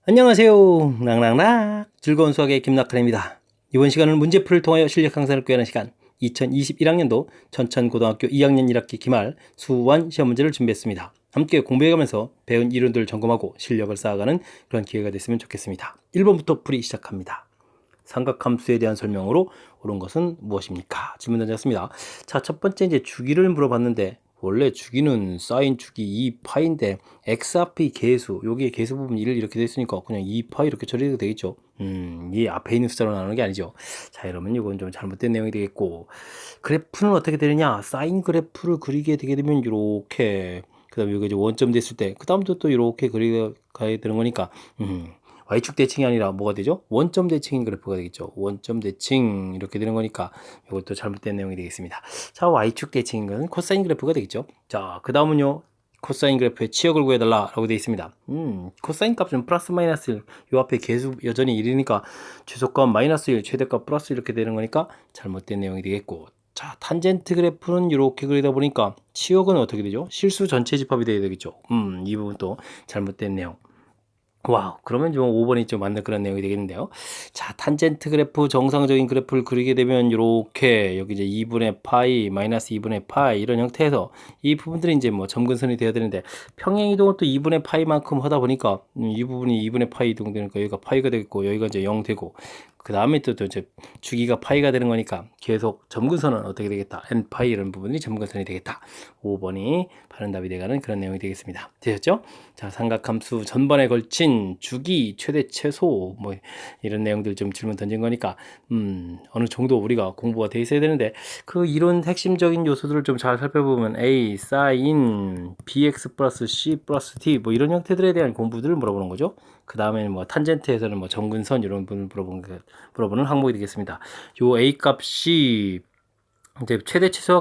안녕하세요. 낭낭락 즐거운 수학의 김낙환입니다. 이번 시간은 문제풀을 통하여 실력 향상을 꾀하는 시간 2021학년도 천천고등학교 2학년 1학기 기말 수원 시험 문제를 준비했습니다. 함께 공부해가면서 배운 이론들을 점검하고 실력을 쌓아가는 그런 기회가 됐으면 좋겠습니다. 1번부터 풀이 시작합니다. 삼각함수에 대한 설명으로 옳은 것은 무엇입니까? 질문 던졌습니다. 자, 첫 번째 이제 주기를 물어봤는데 원래 주기는 사인 주기 2파인데 x 앞의 계수, 여기에 계수 부분 1 이렇게 돼 있으니까 그냥 2파 이렇게 처리해도 되겠죠. 이 앞에 있는 숫자로 나누는 게 아니죠. 자, 이러면 이건 좀 잘못된 내용이 되겠고, 그래프는 어떻게 되느냐? 사인 그래프를 그리게 되게 되면 이렇게, 그다음에 여기 이제 원점 됐을 때, 그다음부터 또 이렇게 그리게 가야 되는 거니까, Y축 대칭이 아니라 뭐가 되죠? 원점 대칭인 그래프가 되겠죠. 원점 대칭 이렇게 되는 거니까 이것도 잘못된 내용이 되겠습니다. 자, Y축 대칭인 것은 코사인 그래프가 되겠죠. 자, 그 다음은요. 코사인 그래프의 치역을 구해달라라고 되어 있습니다. 코사인 값은 플러스 마이너스 1, 요 앞에 계수 여전히 1이니까 최소값 마이너스 1, 최대값 플러스 이렇게 되는 거니까 잘못된 내용이 되겠고, 자, 탄젠트 그래프는 이렇게 그리다 보니까 치역은 어떻게 되죠? 실수 전체 집합이 되어야 되겠죠. 이 부분도 잘못된 내용. 와우, 그러면 좀 5번이 좀 맞는 그런 내용이 되겠는데요. 자, 탄젠트 그래프, 정상적인 그래프를 그리게 되면 이렇게 여기 이제 2분의 파이, 마이너스 2분의 파이 이런 형태에서 이 부분들이 이제 뭐 점근선이 되어야 되는데 평행 이동을 또 2분의 파이만큼 하다 보니까 이 부분이 2분의 파이 이동되니까 여기가 파이가 되겠고 여기가 이제 0 되고, 그 다음에 또 이제 주기가 파이가 되는 거니까 계속 점근선은 어떻게 되겠다? n 파이 이런 부분이 점근선이 되겠다. 5번이 바른 답이 돼가는 그런 내용이 되겠습니다. 되셨죠? 자, 삼각함수 전반에 걸친 주기, 최대, 최소 뭐 이런 내용들 좀 질문 던진 거니까 어느 정도 우리가 공부가 돼 있어야 되는데 그 이론 핵심적인 요소들을 좀 잘 살펴보면 A, 사인, bx 플러스 c 플러스 d 뭐 이런 형태들에 대한 공부들을 물어보는 거죠. 그 다음에 뭐 탄젠트에서는 뭐 점근선 이런 부분을 물어보는 항목이 되겠습니다. 요 A 값이 이제 최대 최소와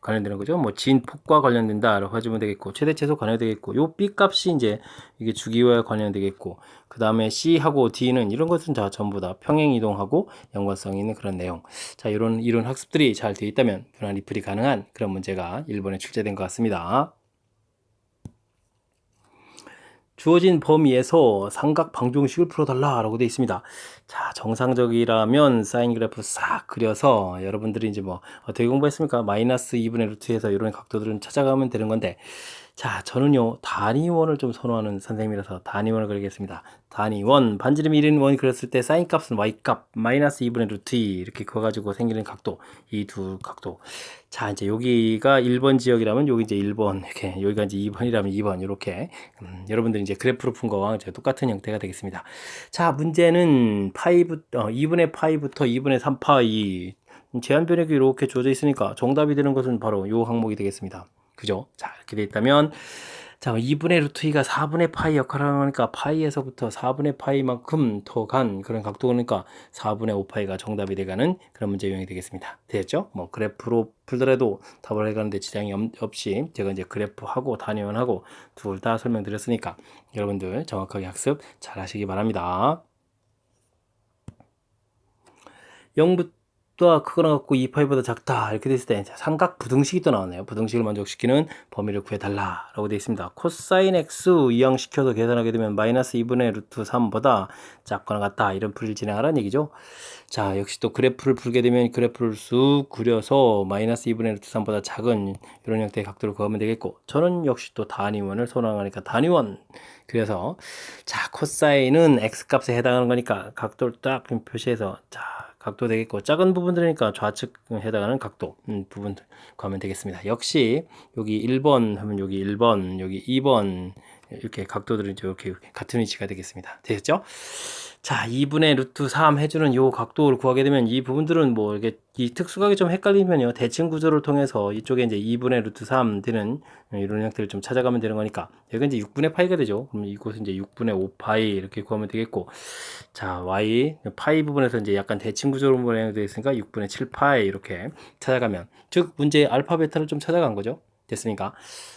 관련되는 거죠. 뭐 진폭과 관련된다라고 해주면 되겠고, 최대 최소 관련되겠고, 요 B 값이 이제 이게 주기와 관련되겠고, 그 다음에 C하고 D는 이런 것은 다 전부 다 평행 이동하고 연관성 있는 그런 내용. 자, 이런 학습들이 잘 되어 있다면 분할 리플이 가능한 그런 문제가 1번에 출제된 것 같습니다. 주어진 범위에서 삼각 방정식을 풀어달라라고 되어 있습니다. 자, 정상적이라면 사인 그래프 싹 그려서 여러분들이 이제 뭐 어떻게 공부했습니까? 마이너스 2분의 루트에서 이런 각도들은 찾아가면 되는 건데, 자, 저는요 단위원을 좀 선호하는 선생님이라서 단위원을 그리겠습니다. 단위원, 반지름 1인 원 그렸을 때 사인 값은 y값 마이너스 2분의 루트 2 이렇게 그어가지고 생기는 각도, 이 두 각도. 자, 이제 여기가 1번 지역이라면 여기 이제 1번, 이렇게 여기가 이제 2번이라면 2번 이렇게 여러분들이 이제 그래프로 푼 거와 똑같은 형태가 되겠습니다. 자, 문제는 파이부터 2분의 파이부터 2분의 3파이 제한 변액이 이렇게 주어져 있으니까 정답이 되는 것은 바로 이 항목이 되겠습니다. 그죠? 자, 이렇게 돼 있다면, 자, 2분의 루트 2가 4분의 파이 역할을 하니까 파이에서부터 4분의 파이만큼 더 간 그런 각도니까 4분의 5파이가 정답이 돼가는 그런 문제 유형이 되겠습니다. 됐죠? 뭐 그래프로 풀더라도 답을 해가는데 지장이 없이 제가 이제 그래프하고 단위원하고 둘 다 설명드렸으니까 여러분들 정확하게 학습 잘 하시기 바랍니다. 0부터 크거나 같고 2파이보다 작다 이렇게 됐을 때 삼각 부등식이 또 나왔네요. 부등식을 만족시키는 범위를 구해달라 라고 되어 있습니다. 코사인 x 이항시켜서 계산하게 되면 마이너스 2분의 루트 3보다 작거나 같다 이런 풀이를 진행하라는 얘기죠. 자, 역시 또 그래프를 풀게 되면 그래프를 쑥 그려서 마이너스 2분의 루트 3보다 작은 이런 형태의 각도를 구하면 되겠고, 저는 역시 또 단위원을 선호하니까 단위원 그래서, 자, 코사인은 x값에 해당하는 거니까 각도를 딱 표시해서, 자, 각도 되겠고, 작은 부분들이니까 좌측 해당하는 각도 부분 구하면 되겠습니다. 역시 여기 1번 하면 여기 1번, 여기 2번 이렇게 각도들은 이렇게 같은 위치가 되겠습니다. 되셨죠? 자, 2분의 루트 3 해주는 요 각도를 구하게 되면 이 부분들은 뭐 이게 이 특수각이 좀 헷갈리면요 대칭 구조를 통해서 이쪽에 이제 2분의 루트 3 되는 이런 형태를 좀 찾아가면 되는 거니까 여기 이제 6분의 파이가 되죠. 그럼 이곳은 이제 6분의 5파이 이렇게 구하면 되겠고, 자, y 파이 부분에서 이제 약간 대칭 구조로 모양되어 있으니까 6분의 7파이 이렇게 찾아가면, 즉 문제의 알파 베타를 좀 찾아간 거죠. 됐습니까?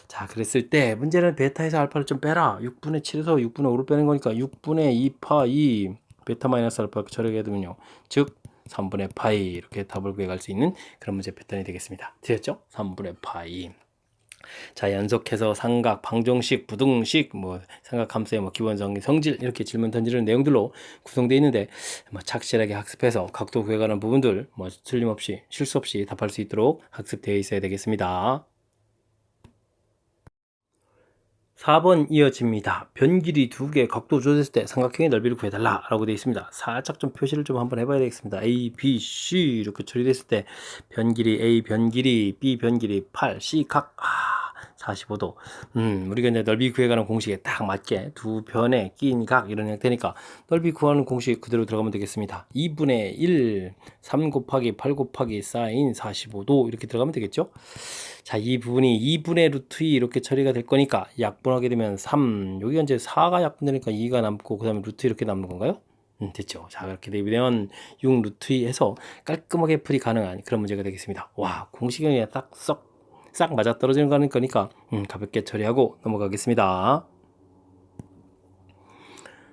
자, 그랬을 때 문제는 베타에서 알파를 좀 빼라. 6분의 7에서 6분의 5를 빼는 거니까 6분의 2파 2 베타 마이너스 알파 이렇게 처리하게 되면요, 즉 3분의 파이 이렇게 답을 구해갈 수 있는 그런 문제 패턴이 되겠습니다. 되셨죠? 3분의 파이. 자, 연속해서 삼각, 방정식, 부등식, 뭐 삼각함수의 뭐 기본성, 성질 이렇게 질문 던지는 내용들로 구성되어 있는데 뭐 착실하게 학습해서 각도 구해가는 부분들 뭐 틀림없이 실수 없이 답할 수 있도록 학습되어 있어야 되겠습니다. 4번 이어집니다. 변길이 두 개 각도 조절했을 때 삼각형의 넓이를 구해달라 라고 되어 있습니다. 살짝 좀 표시를 좀 한번 해봐야 되겠습니다. A, B, C 이렇게 처리됐을 때 변길이 A 변길이 B 변길이 8, C 각 45도. 우리가 이제 넓이 구해가는 공식에 딱 맞게 두 변에 낀 각 이런 형태니까 넓이 구하는 공식 그대로 들어가면 되겠습니다. 2분의 1, 3 곱하기 8 곱하기 사인 45도 이렇게 들어가면 되겠죠? 자, 이 부분이 2분의 루트 2 이렇게 처리가 될 거니까 약분하게 되면 3, 여기가 이제 4가 약분되니까 2가 남고 그 다음에 루트 이렇게 남는 건가요? 됐죠. 자, 그렇게 되면 6 루트 2 해서 깔끔하게 풀이 가능한 그런 문제가 되겠습니다. 와, 공식이 그냥 싹 맞아떨어지는 거니까 가볍게 처리하고 넘어가겠습니다.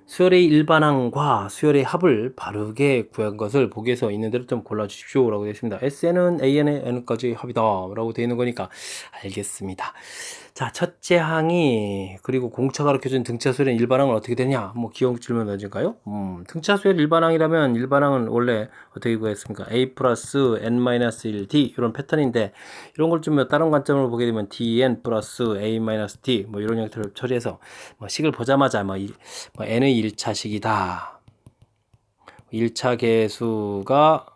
수열의 일반항과 수열의 합을 바르게 구한 것을 보기에서 있는 대로 좀 골라주십시오 라고 되어 있습니다. SN은 AN의 N까지 합이다 라고 되어 있는 거니까 알겠습니다. 자, 첫째 항이 그리고 공차가 가르쳐준 등차수열의 일반항은 어떻게 되냐, 뭐 기억 질문 던질까요? 등차수열 일반항이라면 일반항은 원래 어떻게 구했습니까? A 플러스 N-1D 이런 패턴인데 이런 걸 좀 다른 관점으로 보게 되면 DN 플러스 A-D 뭐 이런 형태로 처리해서 뭐 식을 보자마자 뭐 N의 1차식이다. 1차 계수가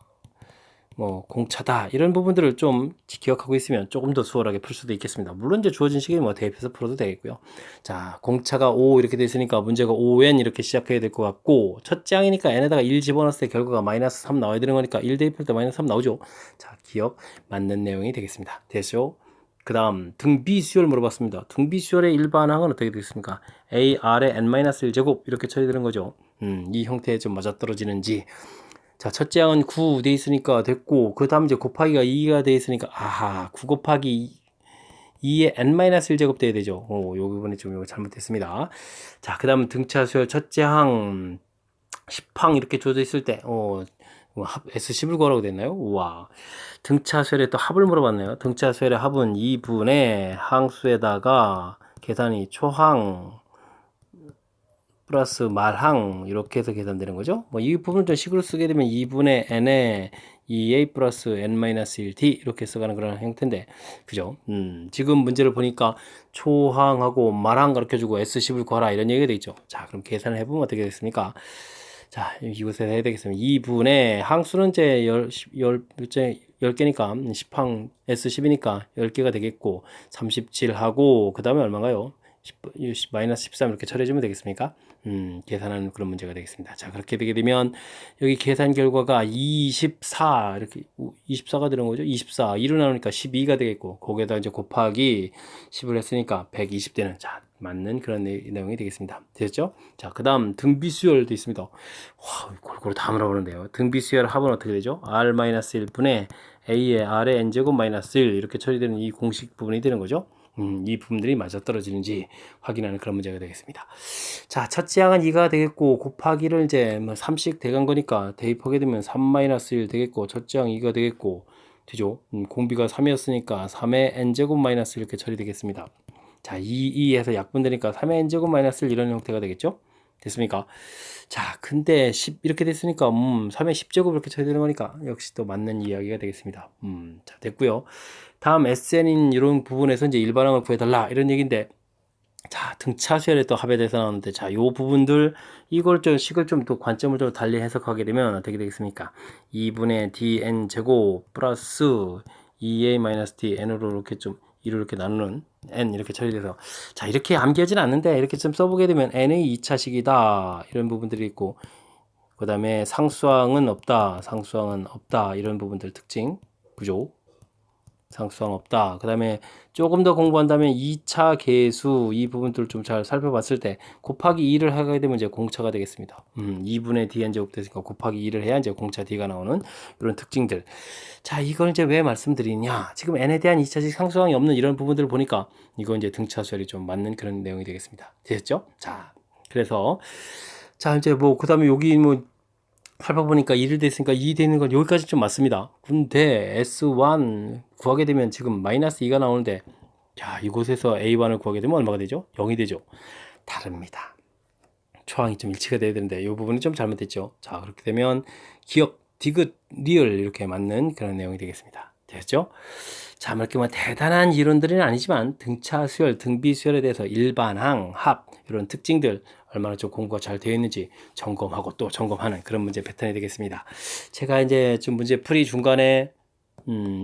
뭐 공차다 이런 부분들을 좀 기억하고 있으면 조금 더 수월하게 풀 수도 있겠습니다. 물론 이제 주어진 식이 뭐 대입해서 풀어도 되겠고요. 자, 공차가 5 이렇게 돼 있으니까 문제가 5n 이렇게 시작해야 될 것 같고 첫째 항이니까 n에다가 1 집어넣었을 때 결과가 마이너스 3 나와야 되는 거니까 1 대입할 때 마이너스 3 나오죠. 자, 기억 맞는 내용이 되겠습니다. 됐죠? 그 다음 등비 수열 물어봤습니다. 등비 수열의 일반항은 어떻게 되겠습니까? AR의 n-1제곱 이렇게 처리되는 거죠. 이 형태에 좀 맞아떨어지는지. 자, 첫째 항은 9 돼 있으니까 됐고, 그 다음 이제 곱하기가 2가 돼 있으니까, 9 곱하기 2에 n-1제곱 돼야 되죠. 요 부분에 좀 잘못됐습니다. 자, 그 다음 등차 수열 첫째 항, 10항 이렇게 줘져 있을 때, S10을 구하라고 됐나요? 우와. 등차 수열에 또 합을 물어봤네요. 등차 수열의 합은 2분의 항수에다가 계산이 초항, 플러스 말항 이렇게 해서 계산되는 거죠. 뭐 이 부분을 좀 식으로 쓰게 되면 2분의 n에 2a 플러스 n-1d 이렇게 써가는 그런 형태인데 그죠? 지금 문제를 보니까 초항하고 말항 가르쳐주고 S10을 구하라 이런 얘기가 돼 있죠. 자, 그럼 계산을 해보면 어떻게 됐습니까? 자, 이곳에서 해야 되겠습니다. 2분의 항수는 이제 10개니까 10항 S10이니까 10개가 되겠고 37하고 그 다음에 얼마인가요? 마이너스 13 이렇게 처리해주면 되겠습니까? 계산하는 그런 문제가 되겠습니다. 자, 그렇게 되게 되면 여기 계산 결과가 24 이렇게 24가 되는 거죠. 24 2로 나누니까 12가 되겠고 거기에다 이제 곱하기 10을 했으니까 120되는 자 맞는 그런 내용이 되겠습니다. 됐죠? 자, 그 다음 등비수열도 있습니다. 와, 골고루 다 물어보는데요. 등비수열 합은 어떻게 되죠? R-1분의 A의 R의 N제곱 마이너스 1 이렇게 처리되는 이 공식 부분이 되는 거죠. 이 부분들이 맞아떨어지는지 확인하는 그런 문제가 되겠습니다. 자, 첫째 항은 2가 되겠고 곱하기를 이제 뭐 3씩 돼간 거니까 대입하게 되면 3-1 되겠고 첫째 항 2가 되겠고 되죠? 공비가 3이었으니까 3의 n제곱 마이너스 이렇게 처리되겠습니다. 자, 2에서 약분되니까 3의 n제곱 마이너스 이런 형태가 되겠죠? 됐습니까? 자, 근데 10 이렇게 됐으니까 3의 10제곱 이렇게 처리되는 거니까 역시 또 맞는 이야기가 되겠습니다. 자, 됐고요. 다음 SN인 이런 부분에서 이제 일반항을 구해달라 이런 얘기인데 자, 등차 수열에 또 합에 대해서 나오는데 자, 요 부분들 이걸 좀 식을 좀 또 관점을 좀 달리 해석하게 되면 어떻게 되겠습니까? 2분의 dn 제곱 플러스 2a-d n으로 이렇게 좀 2로 이렇게 나누는 n 이렇게 처리돼서 자, 이렇게 암기하지는 않는데 이렇게 좀 써보게 되면 n의 2차식이다 이런 부분들이 있고 그 다음에 상수항은 없다 이런 부분들 특징 구조 상수항 없다. 그 다음에 조금 더 공부한다면 2차 계수 이 부분들을 좀 잘 살펴봤을 때 곱하기 2를 하게 되면 이제 공차가 되겠습니다. 2분의 dn 제곱 됐으니까 곱하기 2를 해야 이제 공차 d가 나오는 이런 특징들. 자, 이걸 이제 왜 말씀드리냐? 지금 n에 대한 2차식 상수항이 없는 이런 부분들을 보니까 이거 이제 등차 수열이 좀 맞는 그런 내용이 되겠습니다. 되셨죠? 자, 그래서 자, 이제 뭐 그다음에 여기 뭐 살펴보니까 1이 됐으니까 2 되는 건 여기까지 좀 맞습니다. 근데 S1 구하게 되면 지금 마이너스 2가 나오는데 자, 이곳에서 A1을 구하게 되면 얼마가 되죠? 0이 되죠. 다릅니다. 초항이 좀 일치가 돼야 되는데 이 부분이 좀 잘못됐죠. 자, 그렇게 되면 기억, 디귿, 리을 이렇게 맞는 그런 내용이 되겠습니다. 됐죠? 자, 이렇게 뭐 대단한 이론들은 아니지만 등차 수열, 등비 수열에 대해서 일반항, 합 이런 특징들 얼마나 좀 공부가 잘 되어 있는지 점검하고 또 점검하는 그런 문제 패턴이 되겠습니다. 제가 이제 좀 문제 풀이 중간에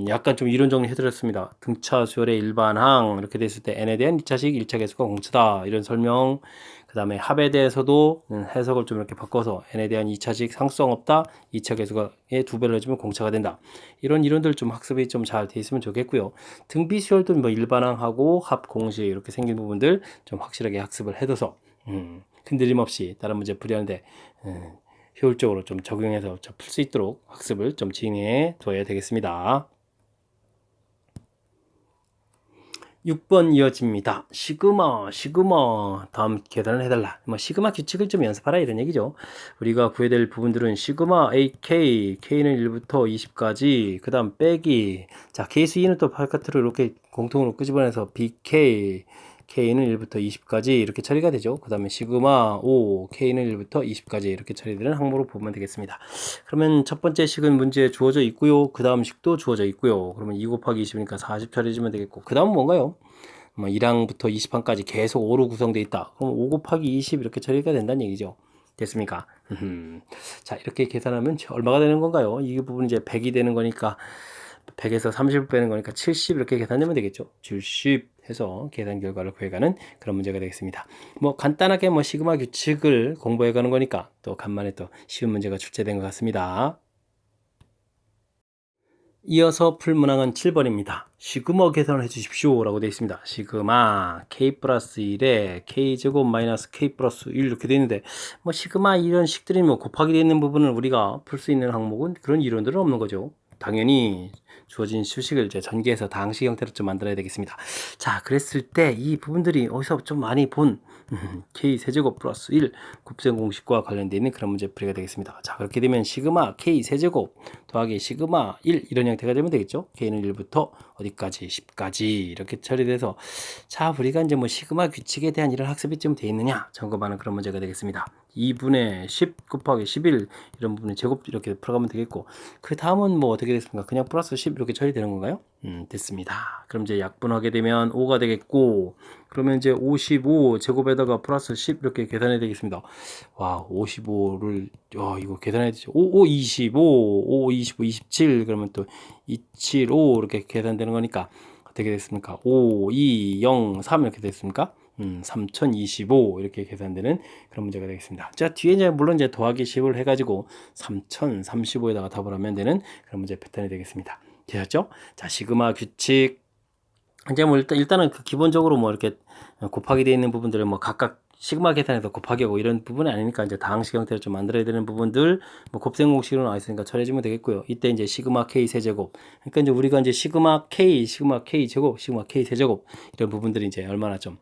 약간 좀 이론 정리 해드렸습니다. 등차 수열의 일반항 이렇게 됐을 때 n에 대한 2차식, 1차 계수가 공차다 이런 설명. 그 다음에 합에 대해서도 해석을 좀 이렇게 바꿔서 n에 대한 2차식 상수성 없다, 2차 계수가의 2배를 해주면 공차가 된다. 이런 이론들 좀 학습이 좀 잘 돼 있으면 좋겠고요. 등비 수열도 뭐 일반항하고 합 공식 이렇게 생긴 부분들 좀 확실하게 학습을 해둬서 흔들림 없이 다른 문제 풀이하는데 효율적으로 좀 적용해서 풀 수 있도록 학습을 좀 진행해 둬야 되겠습니다. 6번 이어집니다. 시그마 다음 계산을 해달라. 뭐 시그마 규칙을 좀 연습하라 이런 얘기죠. 우리가 구해야 될 부분들은 시그마 AK, K는 1부터 20까지, 그 다음 빼기, 자 케이스 2는 또 바깥으로 이렇게 공통으로 끄집어내서 BK, K는 1부터 20까지 이렇게 처리가 되죠. 그 다음에 시그마 O, K는 1부터 20까지 이렇게 처리되는 항목으로 보면 되겠습니다. 그러면 첫 번째 식은 문제에 주어져 있고요. 그 다음 식도 주어져 있고요. 그러면 2 곱하기 20이니까 40 처리해주면 되겠고, 그 다음은 뭔가요? 1항부터 20항까지 계속 5로 구성되어 있다. 그럼 5 곱하기 20 이렇게 처리가 된다는 얘기죠. 됐습니까? 자, 이렇게 계산하면 얼마가 되는 건가요? 이 부분 이제 100이 되는 거니까 100에서 30을 빼는 거니까 70 이렇게 계산되면 되겠죠. 70 해서 계산 결과를 구해가는 그런 문제가 되겠습니다. 뭐 간단하게 뭐 시그마 규칙을 공부해가는 거니까 또 간만에 또 쉬운 문제가 출제된 것 같습니다. 이어서 풀 문항은 7번입니다. 시그마 계산을 해주십시오 라고 되어 있습니다. 시그마 k 플러스 1에 k제곱 마이너스 k 플러스 1 이렇게 되어 있는데 뭐 시그마 이런 식들이 뭐 곱하기 되어 있는 부분을 우리가 풀 수 있는 항목은 그런 이론들은 없는 거죠. 당연히 주어진 수식을 이제 전개해서 다항식 형태로 좀 만들어야 되겠습니다. 자, 그랬을 때 이 부분들이 어디서 좀 많이 본 k 세제곱 플러스 1 곱셈 공식과 관련되어 있는 그런 문제 풀이가 되겠습니다. 자, 그렇게 되면 시그마 k 세제곱 더하기 시그마 1 이런 형태가 되면 되겠죠. k는 1부터 어디까지 10까지 이렇게 처리돼서 자, 우리가 이제 뭐 시그마 규칙에 대한 이런 학습이 좀 되어 있느냐 점검하는 그런 문제가 되겠습니다. 2분의 10 곱하기 11 이런 부분의 제곱 이렇게 풀어가면 되겠고, 그 다음은 뭐 어떻게 됐습니까? 그냥 플러스 10 이렇게 처리되는 건가요? 됐습니다. 그럼 이제 약분하게 되면 5가 되겠고, 그러면 이제 55 제곱에다가 플러스 10 이렇게 계산해야 되겠습니다. 와, 55를 이거 계산해야 되죠. 5, 25, 5, 25, 27 그러면 또 275 이렇게 계산되는 거니까 어떻게 됐습니까? 5, 2, 0, 3 이렇게 됐습니까? 3025 이렇게 계산되는 그런 문제가 되겠습니다. 자, 뒤에 이제 물론 이제 더하기 10을 해가지고 3035에다가 답을 하면 되는 그런 문제 패턴이 되겠습니다. 되셨죠? 자, 시그마 규칙 이제 뭐 일단은 그 기본적으로 뭐 이렇게 곱하기 되어 있는 부분들을 뭐 각각 시그마 계산해서 곱하기하고 이런 부분이 아니니까 이제 다항식 형태를 좀 만들어야 되는 부분들 뭐 곱셈 공식으로 나와 있으니까 처리해주면 되겠고요. 이때 이제 시그마 k 세제곱, 그러니까 이제 우리가 이제 시그마 k 제곱, 시그마 k 세제곱 이런 부분들이 이제 얼마나 좀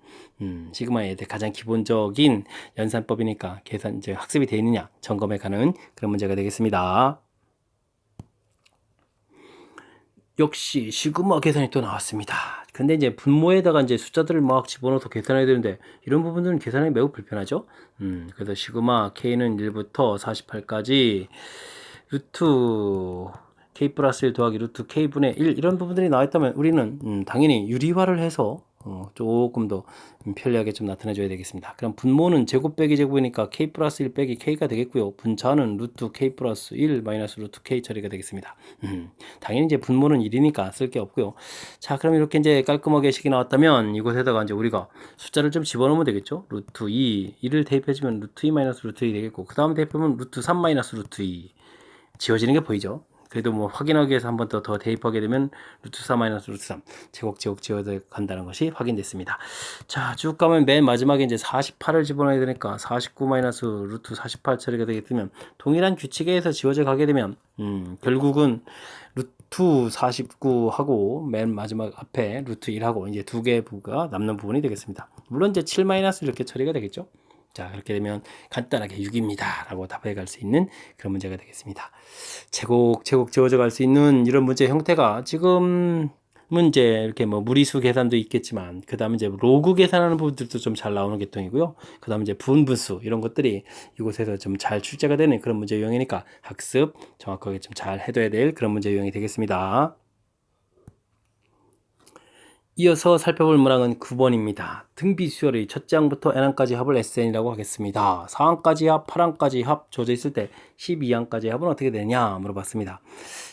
시그마에 대해 가장 기본적인 연산법이니까 계산 이제 학습이 되어 있느냐 점검해 가는 그런 문제가 되겠습니다. 역시 시그마 계산이 또 나왔습니다. 근데 이제 분모에다가 이제 숫자들을 막 집어넣어서 계산해야 되는데 이런 부분들은 계산이 매우 불편하죠. 그래서 시그마 k는 1부터 48까지 루트 k 플러스 1 더하기 루트 k분의 1 이런 부분들이 나와있다면 우리는 당연히 유리화를 해서 조금 더 편리하게 좀 나타내줘야 되겠습니다. 그럼 분모는 제곱 빼기 제곱이니까 k 플러스 1 빼기 k가 되겠고요. 분차는 루트 k 플러스 1 마이너스 루트 k 처리가 되겠습니다. 당연히 이제 분모는 1이니까 쓸 게 없고요. 자, 그럼 이렇게 이제 깔끔하게 식이 나왔다면 이곳에다가 이제 우리가 숫자를 좀 집어넣으면 되겠죠. 루트 2, 1을 대입해주면 루트 2 마이너스 루트 2 되겠고, 그 다음 대입하면 루트 3 마이너스 루트 2 지워지는 게 보이죠. 그래도 뭐 확인하기 위해서 한 번 더 대입하게 되면 루트 4 마이너스 루트 3 제곱 지워져 간다는 것이 확인됐습니다. 자, 쭉 가면 맨 마지막에 이제 48을 집어넣어야 되니까 49 마이너스 루트 48 처리가 되게 되면 동일한 규칙에 의해서 지워져 가게 되면 결국은 루트 49하고 맨 마지막 앞에 루트 1하고 이제 두 개의 부가 남는 부분이 되겠습니다. 물론 이제 7 마이너스 이렇게 처리가 되겠죠. 자, 그렇게 되면 간단하게 6입니다 라고 답해 갈 수 있는 그런 문제가 되겠습니다. 제곡 지워져 갈 수 있는 이런 문제 형태가 지금 문제 이렇게 뭐 무리수 계산도 있겠지만 그 다음에 이제 로그 계산하는 부분들도 좀 잘 나오는 계통이고요. 그 다음에 이제 분분수 이런 것들이 이곳에서 좀 잘 출제가 되는 그런 문제 유형이니까 학습 정확하게 좀 잘 해둬야 될 그런 문제 유형이 되겠습니다. 이어서 살펴볼 문항은 9번입니다. 등비 수열의 첫째 항부터 n항까지 합을 SN이라고 하겠습니다. 4항까지 합, 8항까지 합 주어져 있을 때 12항까지 합은 어떻게 되냐 물어봤습니다.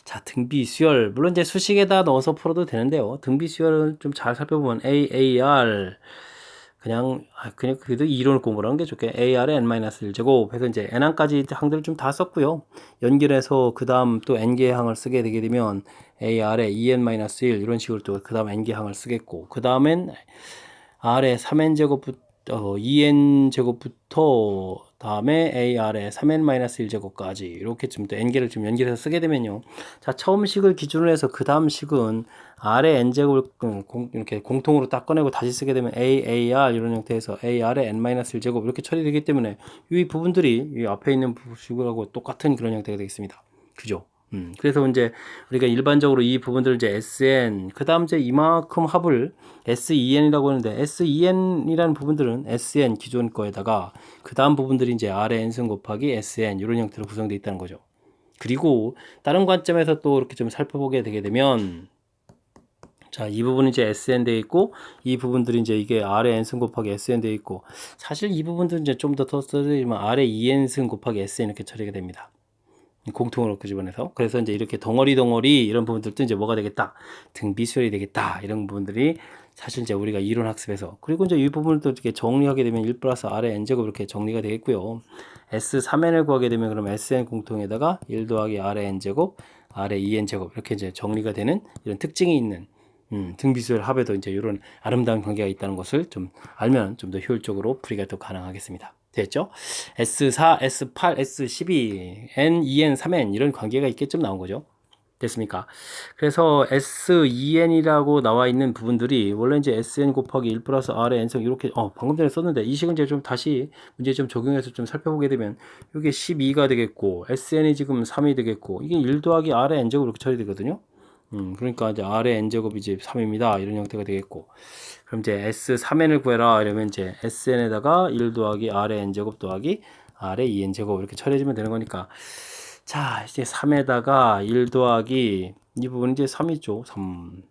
자, 등비 수열 물론 이제 수식에다 넣어서 풀어도 되는데요. 등비 수열을 좀 잘 살펴보면 AAR 그냥 그래도 이론을 공부를 하는 게 좋게 AR의 n-1제곱 해서 이제 n항까지 항들을 좀 다 썼고요. 연결해서 그 다음 또 n개의 항을 쓰게 되게 되면 AR의 2n-1 이런 식으로 또 그 다음 n개 항을 쓰겠고 그 다음엔 R의 3n제곱부터 2n제곱부터 다음에 AR의 3n-1제곱까지 이렇게 좀 또 n개를 좀 연결해서 쓰게 되면요. 자, 처음 식을 기준으로 해서 그 다음 식은 R의 n제곱을 이렇게 공통으로 딱 꺼내고 다시 쓰게 되면 AAR 이런 형태에서 AR의 n-1제곱 이렇게 처리되기 때문에 이 부분들이 이 앞에 있는 식하고 똑같은 그런 형태가 되겠습니다. 그죠? 그래서 이제 우리가 일반적으로 이 부분들을 이제 SN, 그 다음 이제 이만큼 합을 SEN이라고 하는데, SEN이라는 부분들은 SN 기존 거에다가, 그 다음 부분들이 이제 R의 N승 곱하기 SN, 이런 형태로 구성되어 있다는 거죠. 그리고 다른 관점에서 또 이렇게 좀 살펴보게 되게 되면, 자, 이 부분이 이제 SN 되어 있고, 이 부분들이 이제 이게 R의 N승 곱하기 SN 되어 있고, 사실 이 부분들은 이제 좀 더 써드리면 R의 2N승 곱하기 SN 이렇게 처리가 됩니다. 공통으로 끄집어내서 그래서 이제 이렇게 덩어리 이런 부분들도 이제 뭐가 되겠다 등비수열이 되겠다 이런 부분들이 사실 이제 우리가 이론 학습에서 그리고 이제 이 부분을 또 이렇게 정리하게 되면 1 플러스 R의 n제곱 이렇게 정리가 되겠고요. S3n을 구하게 되면 그럼 SN 공통에다가 1 더하기 R의 n제곱 R의 2n제곱 이렇게 이제 정리가 되는 이런 특징이 있는 등비수열 합에도 이제 이런 아름다운 관계가 있다는 것을 좀 알면 좀 더 효율적으로 풀이가 또 가능하겠습니다. 됐죠? S4, S8, S12, N, 2N, 3N 이런 관계가 있게끔 나온 거죠. 됐습니까? 그래서 SEN이라고 나와 있는 부분들이 원래 이제 SN 곱하기 1 플러스 R의 N성 이렇게 방금 전에 썼는데 이 식은 이제 좀 다시 문제 좀 적용해서 좀 살펴보게 되면 이게 12가 되겠고 SN이 지금 3이 되겠고 이게 1 더하기 R의 N제곱 이렇게 처리되거든요. 그러니까 이제 R의 N제곱이 이제 3입니다. 이런 형태가 되겠고. 그럼 이제 S3n을 구해라. 이러면 이제 SN에다가 1 더하기 R의 N제곱 더하기 R의 2N제곱 이렇게 처리해주면 되는 거니까. 자, 이제 3에다가 1 더하기 이 부분 이제 3이죠. 3.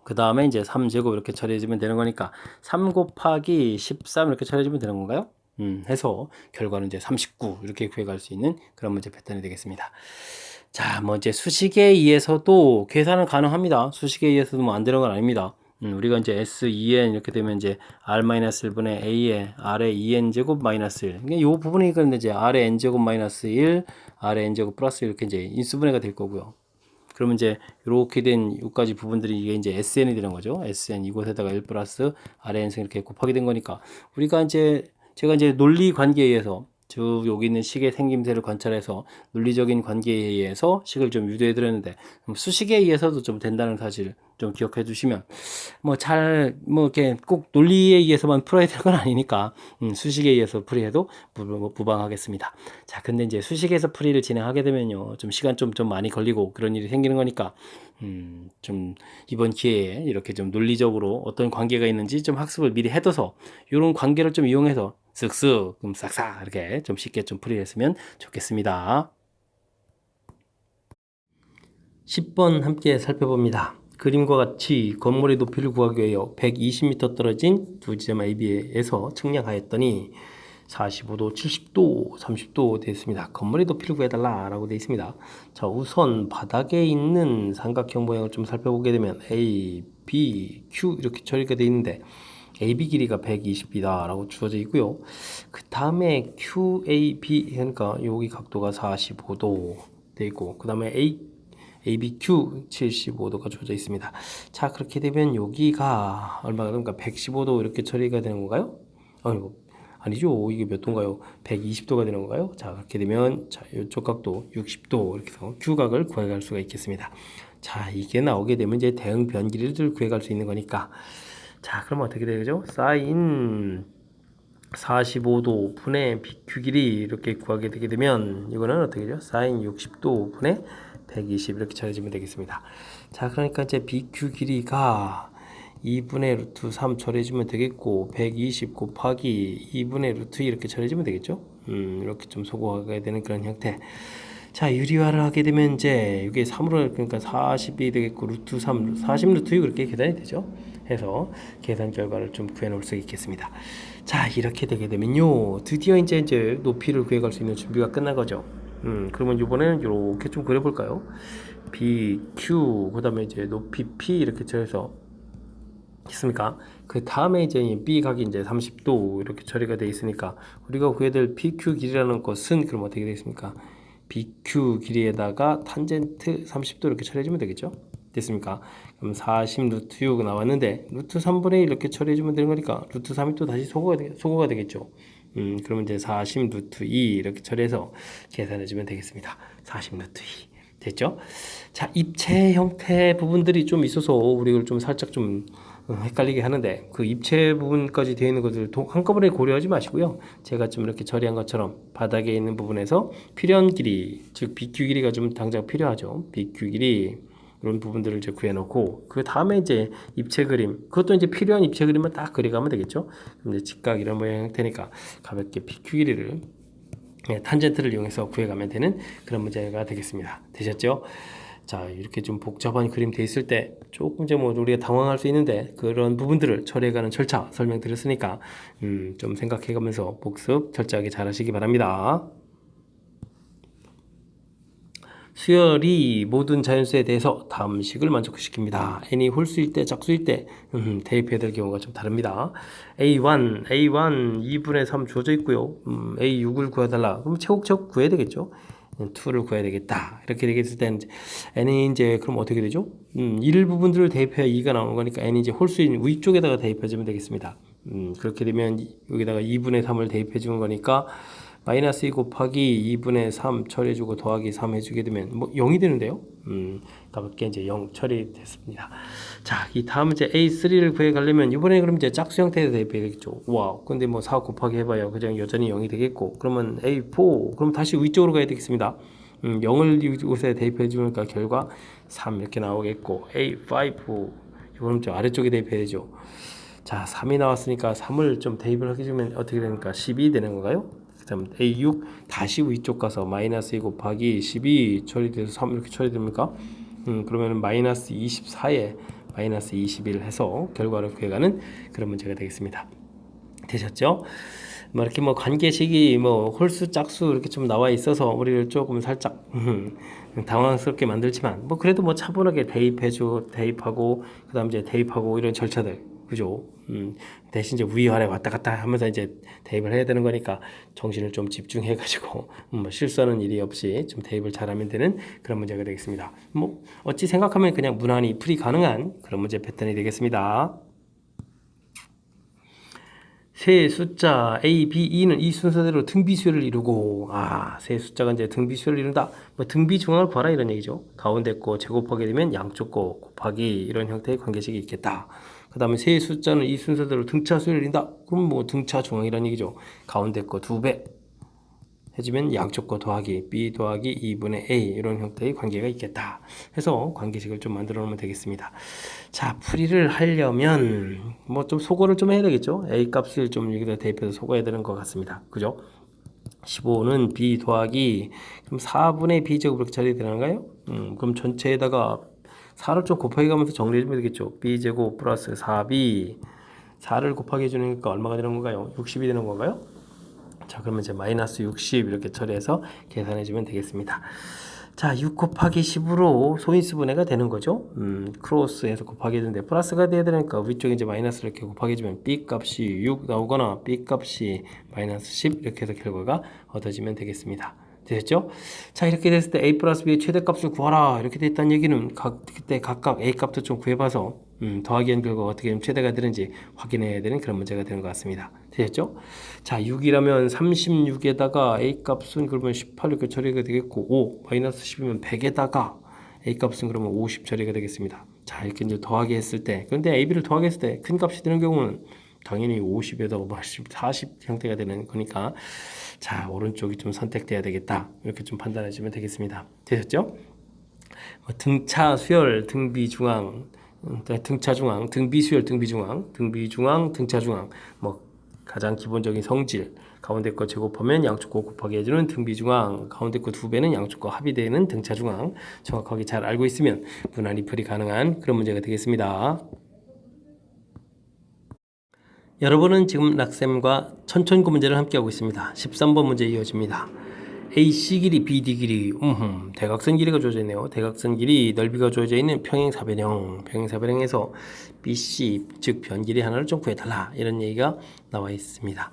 그 다음에 이제 3제곱 이렇게 처리해주면 되는 거니까 3 곱하기 13 이렇게 처리해주면 되는 건가요? 해서 결과는 이제 39 이렇게 구해갈 수 있는 그런 문제 패턴이 되겠습니다. 자, 뭐 이제 수식에 의해서도 계산은 가능합니다. 수식에 의해서도 뭐 안 되는 건 아닙니다. 우리가 이제 SEN 이렇게 되면 이제 R-1분의 A에 R의 2N 제곱 마이너스 1. 이게 요 부분이 그런데 이제 R의 N 제곱 마이너스 1, R의 N 제곱 플러스 이렇게 이제 인수분해가 될 거고요. 그러면 이제 이렇게 된 여기까지 부분들이 이게 이제 SN이 되는 거죠. SN 이곳에다가 1 플러스 R의 N승 이렇게 곱하게 된 거니까 우리가 이제 제가 이제 논리 관계에 의해서 즉 여기 있는 식의 생김새를 관찰해서 논리적인 관계에 의해서 식을 좀 유도해 드렸는데 수식에 의해서도 좀 된다는 사실 좀 기억해 두시면 뭐 이렇게 꼭 논리에 의해서만 풀어야 될 건 아니니까 수식에 의해서 풀이해도 무방하겠습니다. 자, 근데 이제 수식에서 풀이를 진행하게 되면요 좀 시간 좀 많이 걸리고 그런 일이 생기는 거니까 좀 이번 기회에 이렇게 좀 논리적으로 어떤 관계가 있는지 좀 학습을 미리 해둬서 이런 관계를 좀 이용해서 쓱쓱 싹싹 이렇게 좀 쉽게 좀 풀이했으면 좋겠습니다. 10번 함께 살펴봅니다. 그림과 같이 건물의 높이를 구하기 위하여 120m 떨어진 두 지점 AB에서 측량하였더니 45도, 70도, 30도 되어 있습니다. 건물의 높이를 구해달라 라고 되어 있습니다. 자, 우선 바닥에 있는 삼각형 모양을 좀 살펴보게 되면 A, B, Q 이렇게 처리가 되어 있는데 AB 길이가 120이다 라고 주어져 있고요. 그 다음에 QAB 그러니까 여기 각도가 45도 되어 있고 그 다음에 ABQ 75도가 주어져 있습니다. 자, 그렇게 되면 여기가 얼마가 그러니까 115도 이렇게 처리가 되는 건가요? 아니죠. 이게 몇 도인가요? 120도가 되는 건가요? 자, 그렇게 되면 자, 이쪽 각도 60도 이렇게 해서 Q각을 구해갈 수가 있겠습니다. 자, 이게 나오게 되면 이제 대응 변 길이를 구해갈 수 있는 거니까 자, 그럼 어떻게 되죠? 사인 45도 분의 BQ 길이 이렇게 구하게 되게 되면 이거는 어떻게 되죠? 사인 60도 분의 120 이렇게 처리해주면 되겠습니다. 자, 그러니까 이제 BQ 길이가 2분의 루트 3 처리해주면 되겠고 120 곱하기 2분의 루트 2 이렇게 처리해주면 되겠죠. 이렇게 좀 소거하게 되는 그런 형태. 자, 유리화를 하게 되면 이제 이게 3으로 그러니까 40이 되겠고 루트 3, 40 루트 2 그렇게 계산이 되죠. 해서 계산 결과를 좀 구해 놓을 수 있겠습니다. 자, 이렇게 되게 되면요, 드디어 이제 높이를 구해갈 수 있는 준비가 끝난 거죠. 그러면 이번에는 이렇게 좀 그려볼까요? BQ 그다음에 이제 높이 P 이렇게 쳐서 있습니까? 그 다음에 이제 B 각이 이제 30도 이렇게 처리가 되어 있으니까 우리가 구해야 될 PQ 길이라는 것은 그럼 어떻게 되겠습니까? BQ 길이에다가 탄젠트 30도 이렇게 처리해주면 되겠죠? 됐습니까? 그럼 40 루트 6 나왔는데 루트 3분의 1 이렇게 처리해주면 되는 거니까 루트 3이 또 다시 소거가 되겠죠? 그러면 이제 40 루트 2 이렇게 처리해서 계산해주면 되겠습니다. 40 루트 2 됐죠? 자, 입체 형태 부분들이 좀 있어서 우리가 좀 살짝 좀 헷갈리게 하는데 그 입체 부분까지 되어 있는 것들을 한꺼번에 고려하지 마시고요. 제가 좀 이렇게 처리한 것처럼 바닥에 있는 부분에서 필요한 길이, 즉 BQ 길이가 좀 당장 필요하죠. BQ 길이 이런 부분들을 이제 구해놓고 그 다음에 이제 입체 그림, 그것도 이제 필요한 입체 그림만 딱 그려가면 되겠죠. 그럼 이제 직각 이런 모양 형태니까 가볍게 BQ 길이를 탄젠트를 이용해서 구해가면 되는 그런 문제가 되겠습니다. 되셨죠? 자, 이렇게 좀 복잡한 그림 돼 있을 때 조금 이제 뭐 우리가 당황할 수 있는데 그런 부분들을 처리해가는 절차 설명드렸으니까 좀 생각해가면서 복습 철저하게 잘 하시기 바랍니다. 수열이 모든 자연수에 대해서 다음 식을 만족시킵니다. n이 홀수일 때, 짝수일 때 대입해야 될 경우가 좀 다릅니다. A1 2분의 3 주어져 있고요. A6을 구해달라. 그럼 최고적 구해야 되겠죠. 2를 구해야 되겠다. 이렇게 되겠을 때는 n이 이제 그럼 어떻게 되죠? 일부분들을 대입해야 2가 나오는 거니까 n이 이제 홀수인 위쪽에다가 대입해주면 되겠습니다. 그렇게 되면 여기다가 2분의 3을 대입해 주는 거니까 마이너스 2 곱하기 2분의 3 처리해주고 더하기 3 해주게 되면 뭐 0이 되는데요. 가볍게 이제 0 처리됐습니다. 자, 이 다음 이제 A3를 구해가려면 이번에 그럼 이제 짝수 형태에 대입해야겠죠. 와, 근데 뭐 4 곱하기 해봐야 그냥 여전히 0이 되겠고, 그러면 A4 그럼 다시 위쪽으로 가야 되겠습니다. 0을 이곳에 대입해 주니까 결과 3 이렇게 나오겠고, A5 이거는 좀 아래쪽에 대입해야 되죠. 자, 3이 나왔으니까 3을 좀 대입을 하게 되면 어떻게 되니까 12 되는 건가요? 그다음 A6 다시 위쪽 가서 마이너스 2 곱하기 12 처리돼서 3 이렇게 처리됩니까? 그러면 마이너스 24에 마이너스 21 해서 결과를 구해가는 그런 문제가 되겠습니다. 되셨죠? 뭐 이렇게 뭐 관계식이 뭐 홀수 짝수 이렇게 좀 나와 있어서 우리를 조금 살짝 당황스럽게 만들지만 뭐 그래도 뭐 차분하게 대입하고 그다음 이제 대입하고 이런 절차들, 그죠? 대신 이제 위아래 왔다 갔다 하면서 이제 대입을 해야 되는 거니까 정신을 좀 집중해 가지고 뭐 실수하는 일이 없이 좀 대입을 잘하면 되는 그런 문제가 되겠습니다. 뭐 어찌 생각하면 그냥 무난히 풀이 가능한 그런 문제 패턴이 되겠습니다. 세 숫자 A, B, E는 이 순서대로 등비수열을 이루고, 세 숫자가 이제 등비수열을 이룬다. 뭐 등비 중앙을 구하라 이런 얘기죠. 가운데 거 제곱하게 되면 양쪽 거 곱하기 이런 형태의 관계식이 있겠다. 그 다음에 세 숫자는 이 순서대로 등차 수열을 이룬다. 그럼 뭐 등차 중앙이라는 얘기죠. 가운데 거 2배 해주면 양쪽 거 더하기 B 더하기 2분의 A 이런 형태의 관계가 있겠다. 해서 관계식을 좀 만들어 놓으면 되겠습니다. 자, 풀이를 하려면 뭐 좀 소거를 좀 해야 되겠죠. A 값을 좀 여기다 대입해서 소거해야 되는 것 같습니다. 그죠? 15는 B 더하기 그럼 4분의 B제곱 이렇게 처리되는가요? 그럼 전체에다가 4를 좀 곱하기 가면서 정리해주면 되겠죠. B제곱 플러스 4B 4를 곱하기 해주니까 얼마가 되는 건가요? 60이 되는 건가요? 자, 그러면 이제 마이너스 60 이렇게 처리해서 계산해 주면 되겠습니다. 자, 6 곱하기 10으로 소인수 분해가 되는 거죠. 크로스해서 곱하기 해주는데 플러스가 돼야 되니까 위쪽에 이제 마이너스를 이렇게 곱하기 해주면 B 값이 6 나오거나 B 값이 마이너스 10 이렇게 해서 결과가 얻어지면 되겠습니다. 되셨죠? 자, 이렇게 됐을 때 A 플러스 B의 최대값을 구하라 이렇게 됐다는 얘기는 그때 각각 A 값도 좀 구해봐서 더하기 한 결과가 어떻게 되면 최대가 되는지 확인해야 되는 그런 문제가 되는 것 같습니다. 되셨죠? 자, 6이라면 36에다가 A 값은 그러면 18 이렇게 처리가 되겠고 5 마이너스 10이면 100에다가 A 값은 그러면 50 처리가 되겠습니다. 자, 이렇게 이제 더하기 했을 때, 그런데 AB를 더하기 했을 때 큰 값이 되는 경우는 당연히 50에다가 40 형태가 되는 거니까 자, 오른쪽이 좀 선택돼야 되겠다 이렇게 좀 판단해 주면 되겠습니다. 되셨죠? 등차 수열 등비 중앙, 등차 중앙, 등비 수열 등비 중앙, 등비 중앙, 등차 중앙, 뭐 가장 기본적인 성질, 가운데 거 제곱하면 양쪽 거 곱하기 해주는 등비 중앙, 가운데 거 2배는 양쪽 거 합의되는 등차 중앙, 정확하게 잘 알고 있으면 무난히 풀이 가능한 그런 문제가 되겠습니다. 여러분은 지금 락쌤과 천천구 문제를 함께하고 있습니다. 13번 문제 이어집니다. AC 길이, BD 길이, 대각선 길이가 주어져 있네요. 대각선 길이, 넓이가 주어져 있는 평행사변형, 평행사변형에서 BC, 즉 변길이 하나를 좀 구해달라, 이런 얘기가 나와 있습니다.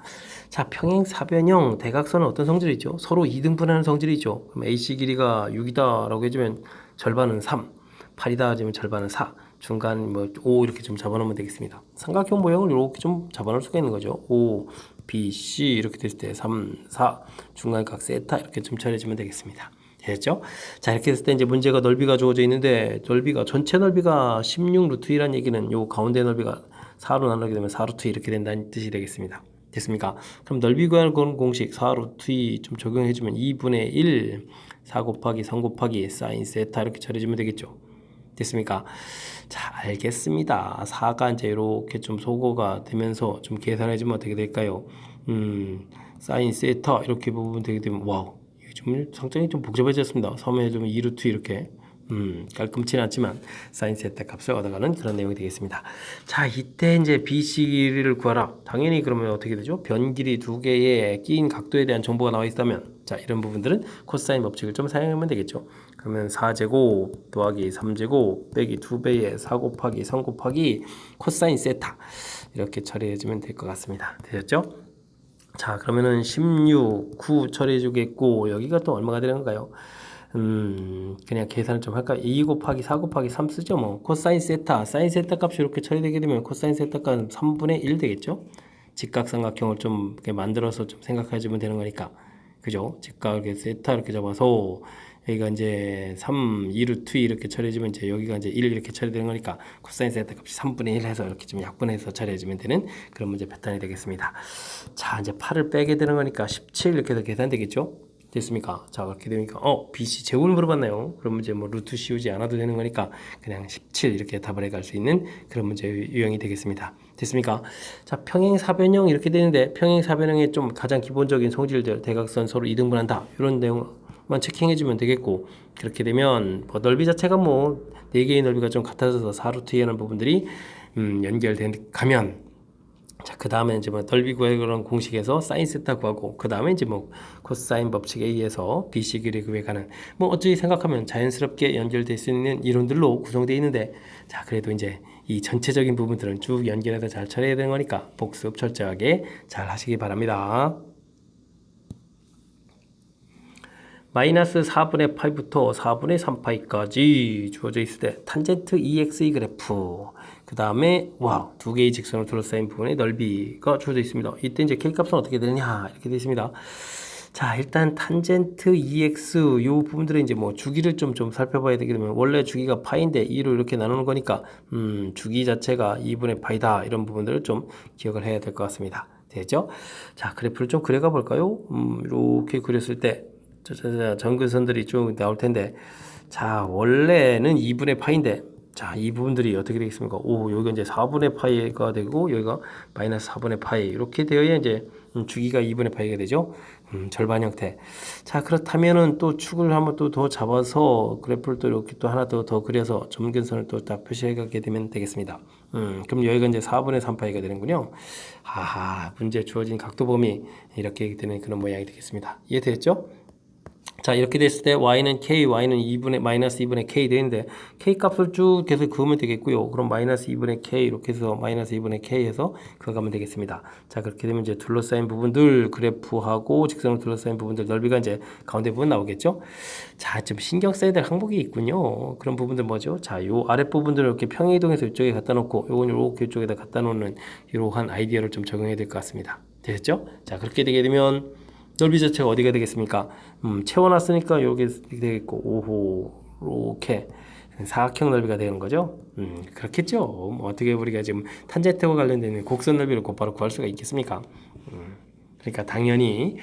자, 평행사변형 대각선은 어떤 성질이죠? 서로 이등분하는 성질이죠. 그럼 AC 길이가 6이다 라고 해주면 절반은 3, 8이다 하면 절반은 4, 중간 뭐 5 이렇게 좀 잡아놓으면 되겠습니다. 삼각형 모형을 이렇게 좀 잡아놓을 수가 있는 거죠. 5, B, C 이렇게 됐을 때 3, 4 중간각 세타 이렇게 좀 처리해주면 되겠습니다. 됐죠? 자, 이렇게 했을 때 이제 문제가 넓이가 주어져 있는데, 넓이가 전체 넓이가 16 루트 2라는 얘기는 요 가운데 넓이가 4로 나누게 되면 4 루트 2 이렇게 된다는 뜻이 되겠습니다. 됐습니까? 그럼 넓이 구하는 공식 4 루트 2 좀 적용해주면 2분의 1 4 곱하기 3 곱하기 사인 세타 이렇게 처리해주면 되겠죠. 됐습니까? 자, 알겠습니다. 4가 이제 이렇게 좀 소거가 되면서 좀 계산해주면 어떻게 될까요? 사인 세타 이렇게 부분 되게 되면, 와우, 이게 좀 상당히 좀 복잡해졌습니다. 3에 좀 2루트 이렇게 깔끔치는 않지만 사인 세타 값을 얻어가는 그런 내용이 되겠습니다. 자, 이때 이제 BC 길이를 구하라. 당연히 그러면 어떻게 되죠? 변 길이 2개의 끼인 각도에 대한 정보가 나와 있다면, 자, 이런 부분들은 코사인 법칙을 좀 사용하면 되겠죠. 그러면 4제곱 더하기 3제곱 빼기 2배의 4 곱하기 3 곱하기 코사인 세타 이렇게 처리해주면 될 것 같습니다. 되셨죠? 자, 그러면은 16, 9 처리해주겠고, 여기가 또 얼마가 되는 건가요? 그냥 계산을 좀 할까? 2 곱하기 4 곱하기 3 쓰죠. 뭐 코사인 세타, 사인 세타 값이 이렇게 처리되게 되면 코사인 세타 값은 3분의 1 되겠죠. 직각삼각형을 좀 이렇게 만들어서 좀 생각해 주면 되는 거니까, 그죠? 직각의 세타 이렇게 잡아서 여기가 이제 3, 2루트 이렇게 처리해주면 이제 여기가 이제 1 이렇게 처리되는 거니까 코사인 세타 값이 3분의 1 해서 이렇게 좀 약분해서 처리해주면 되는 그런 문제 패턴이 되겠습니다. 자, 이제 8을 빼게 되는 거니까 17 이렇게 해서 계산되겠죠? 됐습니까? 자, 그렇게 되니까 BC 제곱을 물어봤나요? 그럼 이제 뭐 루트 씌우지 않아도 되는 거니까 그냥 17 이렇게 답을 해갈 수 있는 그런 문제 유형이 되겠습니다. 됐습니까? 자, 평행사변형 이렇게 되는데, 평행사변형의 좀 가장 기본적인 성질들, 대각선 서로 이등분한다, 이런 내용만 체킹해주면 되겠고, 그렇게 되면 뭐 넓이 자체가 뭐 4개의 넓이가 좀 같아져서 4루트 2라는 부분들이 가면, 자, 그 다음에 이제 뭐 넓이 구하기 그런 공식에서 사인 세타 구하고, 그 다음에 이제 뭐 코사인 법칙에 의해서 BC 길이 구해가는, 뭐 어찌 생각하면 자연스럽게 연결될 수 있는 이론들로 구성되어 있는데, 자, 그래도 이제 이 전체적인 부분들은 쭉 연결해서 잘 처리해야 되는 거니까 복습 철저하게 잘 하시기 바랍니다. 마이너스 4분의 파이부터 4분의 3파이까지 주어져 있을 때 탄젠트 EX의 그래프, 그 다음에 와우, 2개의 직선으로 둘러싸인 부분의 넓이가 주어져 있습니다. 이때 이제 K값은 어떻게 되느냐 이렇게 되어 있습니다. 자, 일단 탄젠트 EX 요 부분들은 이제 뭐 주기를 좀 살펴봐야 되게 되면, 원래 주기가 파인데 2로 이렇게 나누는 거니까 주기 자체가 2분의 파이다, 이런 부분들을 좀 기억을 해야 될 것 같습니다. 되죠? 자, 그래프를 좀 그려가 볼까요? 이렇게 그렸을 때 점근선들이 쭉 나올 텐데, 자, 원래는 2분의 파인데, 자, 이 부분들이 어떻게 되겠습니까? 오, 여기가 이제 4분의 파이가 되고, 여기가 마이너스 4분의 파이, 이렇게 되어야 이제 주기가 2분의 파이가 되죠. 절반 형태. 자, 그렇다면은 또 축을 한번 또 더 잡아서 그래프를 또 이렇게 또 하나 더 그려서 점근선을 또 딱 표시해 가게 되면 되겠습니다. 그럼 여기가 이제 4분의 3파이가 되는군요. 하하, 문제 주어진 각도 범위 이렇게 되는 그런 모양이 되겠습니다. 이해되셨죠? 자, 이렇게 됐을 때 y는 k, y는 마이너스 2분의 k 되는데, k 값을 쭉 계속 그으면 되겠고요. 그럼 마이너스 2분의 k 이렇게 해서 마이너스 2분의 k 해서 그어가면 되겠습니다. 자, 그렇게 되면 이제 둘러싸인 부분들 그래프하고 직선으로 둘러싸인 부분들 넓이가 이제 가운데 부분 나오겠죠. 자, 좀 신경 써야 될 항목이 있군요. 그런 부분들 뭐죠? 자, 요 아랫 부분들을 이렇게 평행이동해서 이쪽에 갖다 놓고, 요건 이렇게 이쪽에다 갖다 놓는 이러한 아이디어를 좀 적용해야 될 것 같습니다. 되셨죠? 자, 그렇게 되게 되면 넓이 자체가 어디가 되겠습니까? 채워놨으니까 요게 되겠고, 오호, 이렇게 사각형 넓이가 되는 거죠. 그렇겠죠. 뭐 어떻게 우리가 지금 탄젠트와 관련된 곡선 넓이를 곧바로 구할 수가 있겠습니까? 그러니까 당연히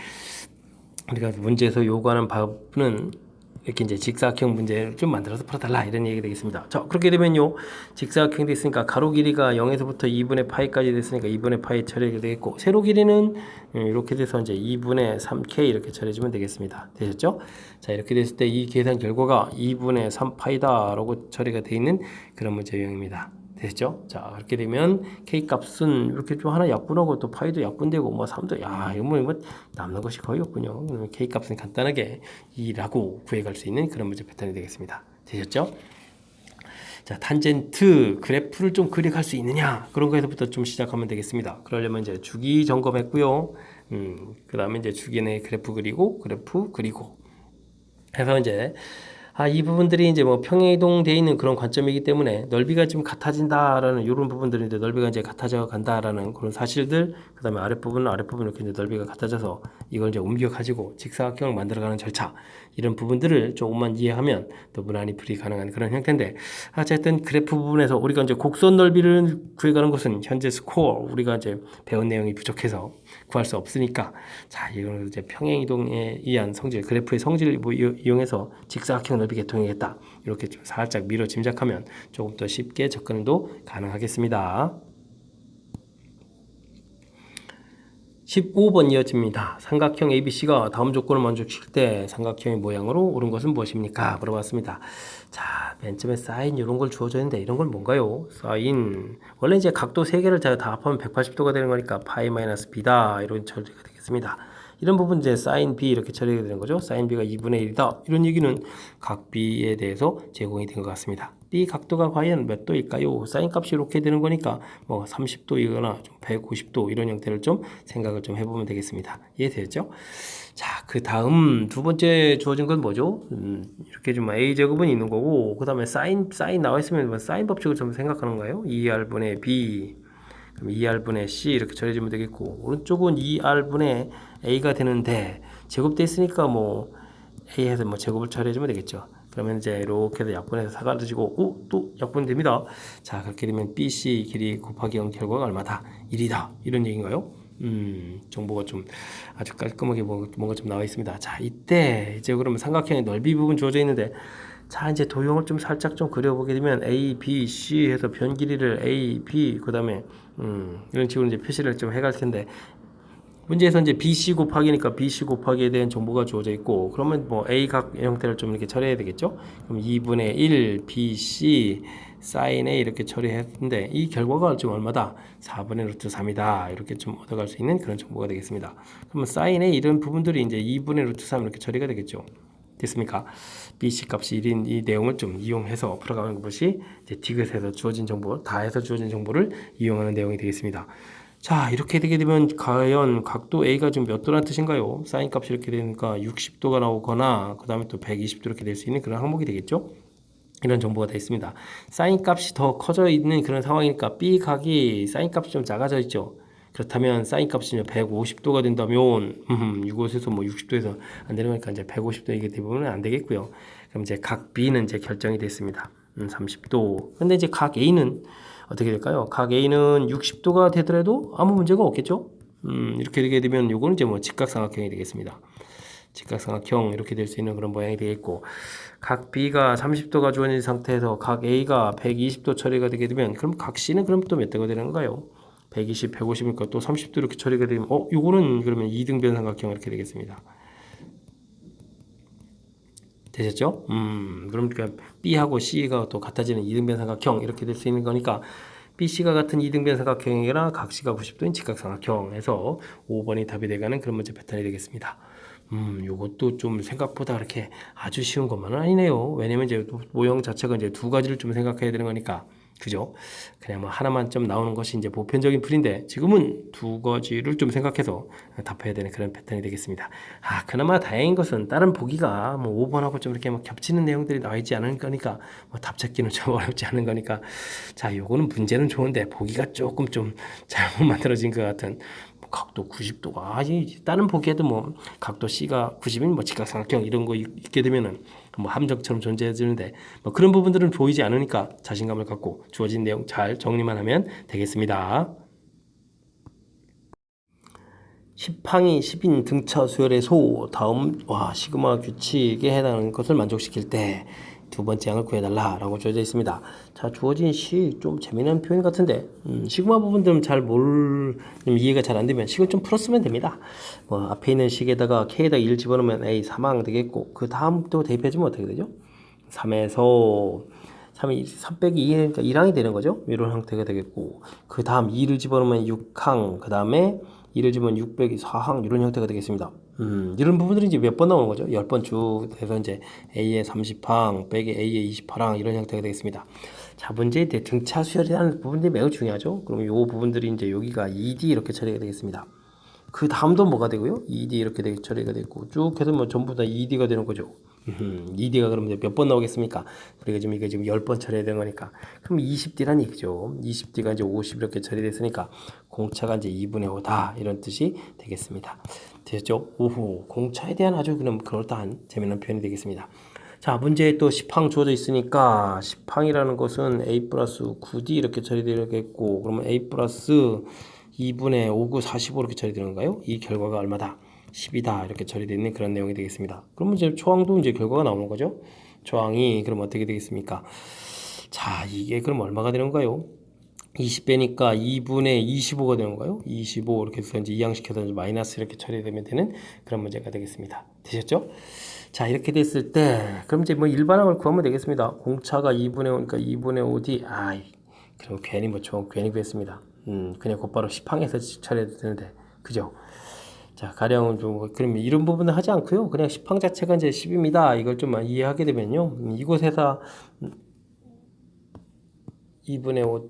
우리가 문제에서 요구하는 부분은 이렇게 이제 직사각형 문제를 좀 만들어서 풀어달라 이런 얘기가 되겠습니다. 자, 그렇게 되면요, 직사각형이 됐으니까 가로 길이가 0에서부터 2분의 파이까지 됐으니까 2분의 파이 처리가 되겠고, 세로 길이는 이렇게 돼서 이제 2분의 3k 이렇게 처리해주면 되겠습니다. 되셨죠? 자, 이렇게 됐을 때 이 계산 결과가 2분의 3파이다라고 처리가 되어 있는 그런 문제 유형입니다. 되셨죠? 자, 그렇게 되면 k 값은 이렇게 좀 하나 약분하고 또 파이도 약분되고 뭐 3도 이거 뭐 남는 것이 거의 없군요. 그러면 k 값은 간단하게 2라고 구해갈 수 있는 그런 문제 패턴이 되겠습니다. 되셨죠? 자, 탄젠트 그래프를 좀 그려갈 수 있느냐, 그런 거에서부터 좀 시작하면 되겠습니다. 그러려면 이제 주기 점검했고요. 그 다음에 이제 주기 내 그래프 그리고 해서 이제 이 부분들이 이제 뭐 평행이동되어 있는 그런 관점이기 때문에 넓이가 좀 같아진다라는 이런 부분들인데, 넓이가 이제 같아져 간다라는 그런 사실들, 그 다음에 아랫부분 이렇게 이제 넓이가 같아져서 이걸 이제 옮겨 가지고 직사각형을 만들어가는 절차, 이런 부분들을 조금만 이해하면 또 무난히 풀이 가능한 그런 형태인데, 어쨌든 그래프 부분에서 우리가 이제 곡선 넓이를 구해가는 것은 현재 스코어 우리가 이제 배운 내용이 부족해서 구할 수 없으니까, 자, 이거는 이제 평행이동에 의한 성질, 그래프의 성질을 이용해서 직사각형 넓이 계통이겠다, 이렇게 좀 살짝 미뤄 짐작하면 조금 더 쉽게 접근도 가능하겠습니다. 15번 이어집니다. 삼각형 ABC가 다음 조건을 만족시킬 때 삼각형의 모양으로 오른 것은 무엇입니까? 물어봤습니다. 자, 맨 처음에 사인 이런 걸 주어졌는데, 이런 건 뭔가요? 사인, 원래 이제 각도 3개를 제가 다 합하면 180도가 되는 거니까 파이 마이너스 b다, 이런 처리가 되겠습니다. 이런 부분 이제 사인 b 이렇게 처리가 되는 거죠. 사인 b가 2분의 1이다, 이런 얘기는 각 b에 대해서 제공이 된 것 같습니다. b 각도가 과연 몇 도일까요? 사인 값이 이렇게 되는 거니까 뭐 30도이거나 좀 150도 이런 형태를 좀 생각을 좀 해보면 되겠습니다. 이해되죠? 자, 그 다음 두 번째 주어진 건 뭐죠? 이렇게 좀 a 제곱은 있는 거고, 그 다음에 사인 나와 있으면 뭐 사인 법칙을 좀 생각하는 거예요. 2r분의 b, 그럼 2r분의 c 이렇게 처리해주면 되겠고, 오른쪽은 2r분의 a가 되는데 제곱돼 있으니까 뭐 a 해서 뭐 제곱을 처리해주면 되겠죠. 그러면 이제 이렇게 해서 약분해서 사라지고, 또 약분됩니다. 자, 그렇게 되면 BC 길이 곱하기 0 결과가 얼마다? 1이다. 이런 얘기인가요? 정보가 좀 아주 깔끔하게 뭔가 좀 나와 있습니다. 자, 이때 이제 그러면 삼각형의 넓이 부분 주어져 있는데, 자, 이제 도형을 좀 살짝 좀 그려보게 되면 A, B, C 해서 변 길이를 A, B, 그 다음에 이런 식으로 이제 표시를 좀 해갈 텐데, 문제에서 이제 BC 곱하기니까 BC 곱하기에 대한 정보가 주어져 있고, 그러면 뭐 A각 형태를 좀 이렇게 처리해야 되겠죠? 그럼 2분의 1 BC sin A 이렇게 처리했는데, 이 결과가 지금 얼마다? 4분의 루트 3이다. 이렇게 좀 얻어갈 수 있는 그런 정보가 되겠습니다. 그러면 sin A 이런 부분들이 이제 2분의 루트 3 이렇게 처리가 되겠죠? 됐습니까? BC 값이 1인 이 내용을 좀 이용해서 풀어가는 것이 이제 디귿에서 주어진 정보, 다해서 주어진 정보를 이용하는 내용이 되겠습니다. 자, 이렇게 되게 되면 과연 각도 A가 지금 몇 도라는 뜻인가요? 사인 값이 이렇게 되니까 60도가 나오거나, 그 다음에 또 120도 이렇게 될 수 있는 그런 항목이 되겠죠? 이런 정보가 되어 있습니다. 사인 값이 더 커져 있는 그런 상황이니까 B 각이 사인 값이 좀 작아져 있죠. 그렇다면 사인 값이 150도가 된다면 이곳에서 뭐 60도에서 안 되는 거니까 이제 150도 이게 되면 안 되겠고요. 그럼 이제 각 B는 이제 결정이 됐습니다. 30도. 근데 이제 각 A는 어떻게 될까요? 각 A는 60도가 되더라도 아무 문제가 없겠죠? 이렇게 되게 되면 요거는 이제 뭐 직각삼각형이 되겠습니다. 직각삼각형 이렇게 될 수 있는 그런 모양이 되겠고, 각 B가 30도가 주어진 상태에서 각 A가 120도 처리가 되게 되면, 그럼 각 C는 그럼 또 몇 도가 되는 건가요? 120, 150이니까 또 30도 이렇게 처리가 되면 요거는 그러면 2등변 삼각형 이렇게 되겠습니다. 되셨죠? 그러니까 B하고 C가 또 같아지는 2등변 삼각형 이렇게 될 수 있는 거니까, BC가 같은 2등변 삼각형이나 각 C가 90도인 직각삼각형에서 5번이 답이 돼가는 그런 문제 패턴이 되겠습니다. 요것도 좀 생각보다 그렇게 아주 쉬운 것만은 아니네요. 왜냐면 이제 모형 자체가 이제 두 가지를 좀 생각해야 되는 거니까. 그죠? 그냥 뭐 하나만 좀 나오는 것이 이제 보편적인 풀인데, 지금은 두 가지를 좀 생각해서 답해야 되는 그런 패턴이 되겠습니다. 그나마 다행인 것은 다른 보기가 뭐 5번하고 좀 이렇게 막 겹치는 내용들이 나와 있지 않은 거니까 뭐 답 찾기는 좀 어렵지 않은 거니까, 자, 요거는 문제는 좋은데 보기가 조금 좀 잘못 만들어진 것 같은, 각도 90도가 다른 보기에도 뭐 각도 C가 90인 뭐 직각삼각형 이런 거 있게 되면은 뭐 함정처럼 존재해 주는데, 뭐 그런 부분들은 보이지 않으니까 자신감을 갖고 주어진 내용 잘 정리만 하면 되겠습니다. 10항이 10인 등차 수열의 소 다음 시그마 규칙에 해당하는 것을 만족시킬 때 두 번째 항을 구해달라라고 주어져 있습니다. 자, 주어진 식 좀 재미난 표현 같은데 시그마 부분들은 좀 이해가 잘 안 되면 식을 좀 풀었으면 됩니다. 뭐 앞에 있는 식에다가 K에다 1을 집어넣으면 A 3항 되겠고 그 다음 또 대입해주면 어떻게 되죠? 3에서 3 빼기 2니까 1항이 되는 거죠. 이런 형태가 되겠고 그 다음 2를 집어넣으면 6항 그 다음에 2를 집으면 6 빼기 4항 이런 형태가 되겠습니다. 이런 부분들이 이제 몇 번 나오는 거죠. 10번 쭉 해서 이제 A의 30항 빼기 A의 28항 이런 형태가 되겠습니다. 자, 문제의 등차 수열이라는 부분들이 매우 중요하죠. 그럼 이 부분들이 이제 여기가 2D 이렇게 처리가 되겠습니다. 그 다음도 뭐가 되고요? 2D 이렇게 처리가 되고 쭉 해서 뭐 전부 다 2D가 되는 거죠. 2D가 그러면 몇 번 나오겠습니까? 우리가 지금 이게 지금 10번 처리해야 되는 거니까. 그럼 20D란 얘기죠. 20D가 이제 50 이렇게 처리됐으니까 공차가 이제 2분의 5다. 이런 뜻이 되겠습니다. 되셨죠? 오호. 공차에 대한 아주 그럴듯한 재미있는 표현이 되겠습니다. 자, 문제에 또 10항 주어져 있으니까 10항이라는 것은 A 플러스 9D 이렇게 처리되겠고 그러면 A 플러스 2분의 5구 45 이렇게 처리되는 건가요? 이 결과가 얼마다? 10이다 이렇게 처리되어 있는 그런 내용이 되겠습니다. 그러면 이제 초항도 이제 결과가 나오는 거죠. 초항이 그럼 어떻게 되겠습니까? 자, 이게 그럼 얼마가 되는 건가요? 20배니까 2분의 25가 되는 건가요? 25 이렇게 해서 이제 이항시켜서 마이너스 이렇게 처리되면 되는 그런 문제가 되겠습니다. 되셨죠? 자, 이렇게 됐을 때 그럼 이제 뭐 일반항을 구하면 되겠습니다. 공차가 2분의 5니까 2분의 5d 그럼 괜히 괜히 구했습니다. 그냥 곧바로 10항에서 처리해도 되는데 그죠? 자, 가령은 좀 그러면 이런 부분은 하지 않고요. 그냥 10항 자체가 이제 10입니다. 이걸 좀 이해하게 되면요. 이곳에서 2분의 5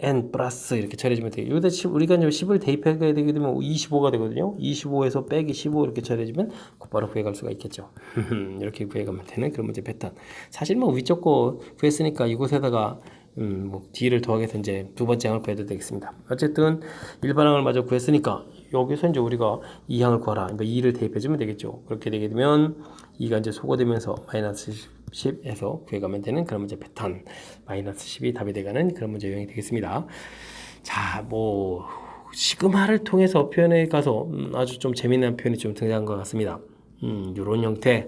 n 플러스 이렇게 처리해주면 돼요. 여기다 우리가 이제 10을 대입하게 되게 되면 25가 되거든요. 25에서 빼기 15 이렇게 처리해주면 곧바로 구해갈 수가 있겠죠. 이렇게 구해가면 되는 그런 문제 패턴. 사실 뭐 위쪽 거 구했으니까 이곳에다가 뭐 D를 더하게 해서 이제 두 번째 항을 구해도 되겠습니다. 어쨌든 일반항을 마저 구했으니까 여기서 이제 우리가 2항을 구하라. 그러니까 2를 대입해주면 되겠죠. 그렇게 되게 되면 2가 이제 소거되면서 마이너스 10에서 구해가면 되는 그런 문제 패턴. 마이너스 10이 답이 돼가는 그런 문제 유형이 되겠습니다. 자, 뭐 시그마를 통해서 표현해 가서 아주 좀 재미난 표현이 좀 등장한 것 같습니다. 요런 형태.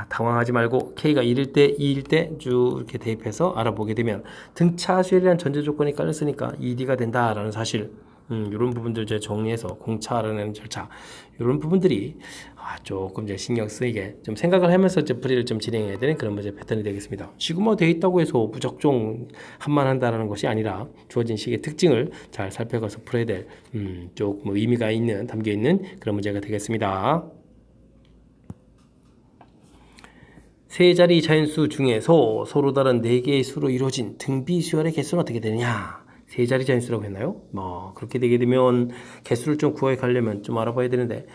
당황하지 말고 K가 1일 때, 2일 때 쭉 이렇게 대입해서 알아보게 되면 등차 수열이라는 전제 조건이 깔렸으니까 2D가 된다라는 사실. 이런 부분들 이제 정리해서 공차 알아내는 절차. 이런 부분들이 조금 이제 신경 쓰이게 좀 생각을 하면서 이제 풀이를 좀 진행해야 되는 그런 문제 패턴이 되겠습니다. 시그마 되어 있다고 해서 무작정 한만한다라는 것이 아니라 주어진 식의 특징을 잘 살펴가서 풀어야 될 조금 의미가 있는 담겨 있는 그런 문제가 되겠습니다. 세 자리 자연수 중에서 서로 다른 4개의 수로 이루어진 등비 수열의 개수는 어떻게 되느냐? 세 자리 자연수라고 했나요? 뭐 그렇게 되게 되면 개수를 좀 구해 가려면 좀 알아봐야 되는데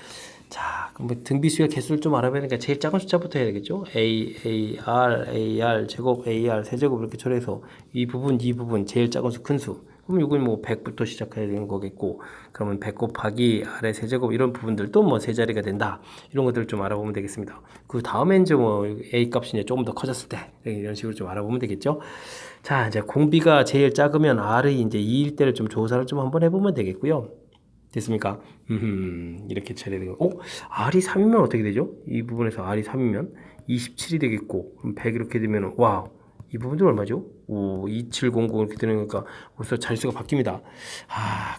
자, 그럼 뭐 등비수열 개수를 좀 알아봐야 되니까 제일 작은 숫자부터 해야 되겠죠? AR 제곱, AR 세제곱 이렇게 처리해서 이 부분 제일 작은 수 큰 수. 그럼 이건 뭐 100부터 시작해야 되는 거겠고 그러면 100 곱하기 R의 세제곱 이런 부분들도 뭐 세 자리가 된다. 이런 것들을 좀 알아보면 되겠습니다. 그 다음에 이제 뭐 A 값이 이제 조금 더 커졌을 때 이런 식으로 좀 알아보면 되겠죠? 자, 이제 공비가 제일 작으면 R의 이제 2일 때를 좀 조사를 좀 한번 해보면 되겠고요. 됐습니까? 이렇게 처리되고, R이 3이면 어떻게 되죠? 이 부분에서 R이 3이면 27이 되겠고, 그럼 100 이렇게 되면, 와우, 이 부분도 얼마죠? 2700 이렇게 되니까 벌써 자릿수가 바뀝니다.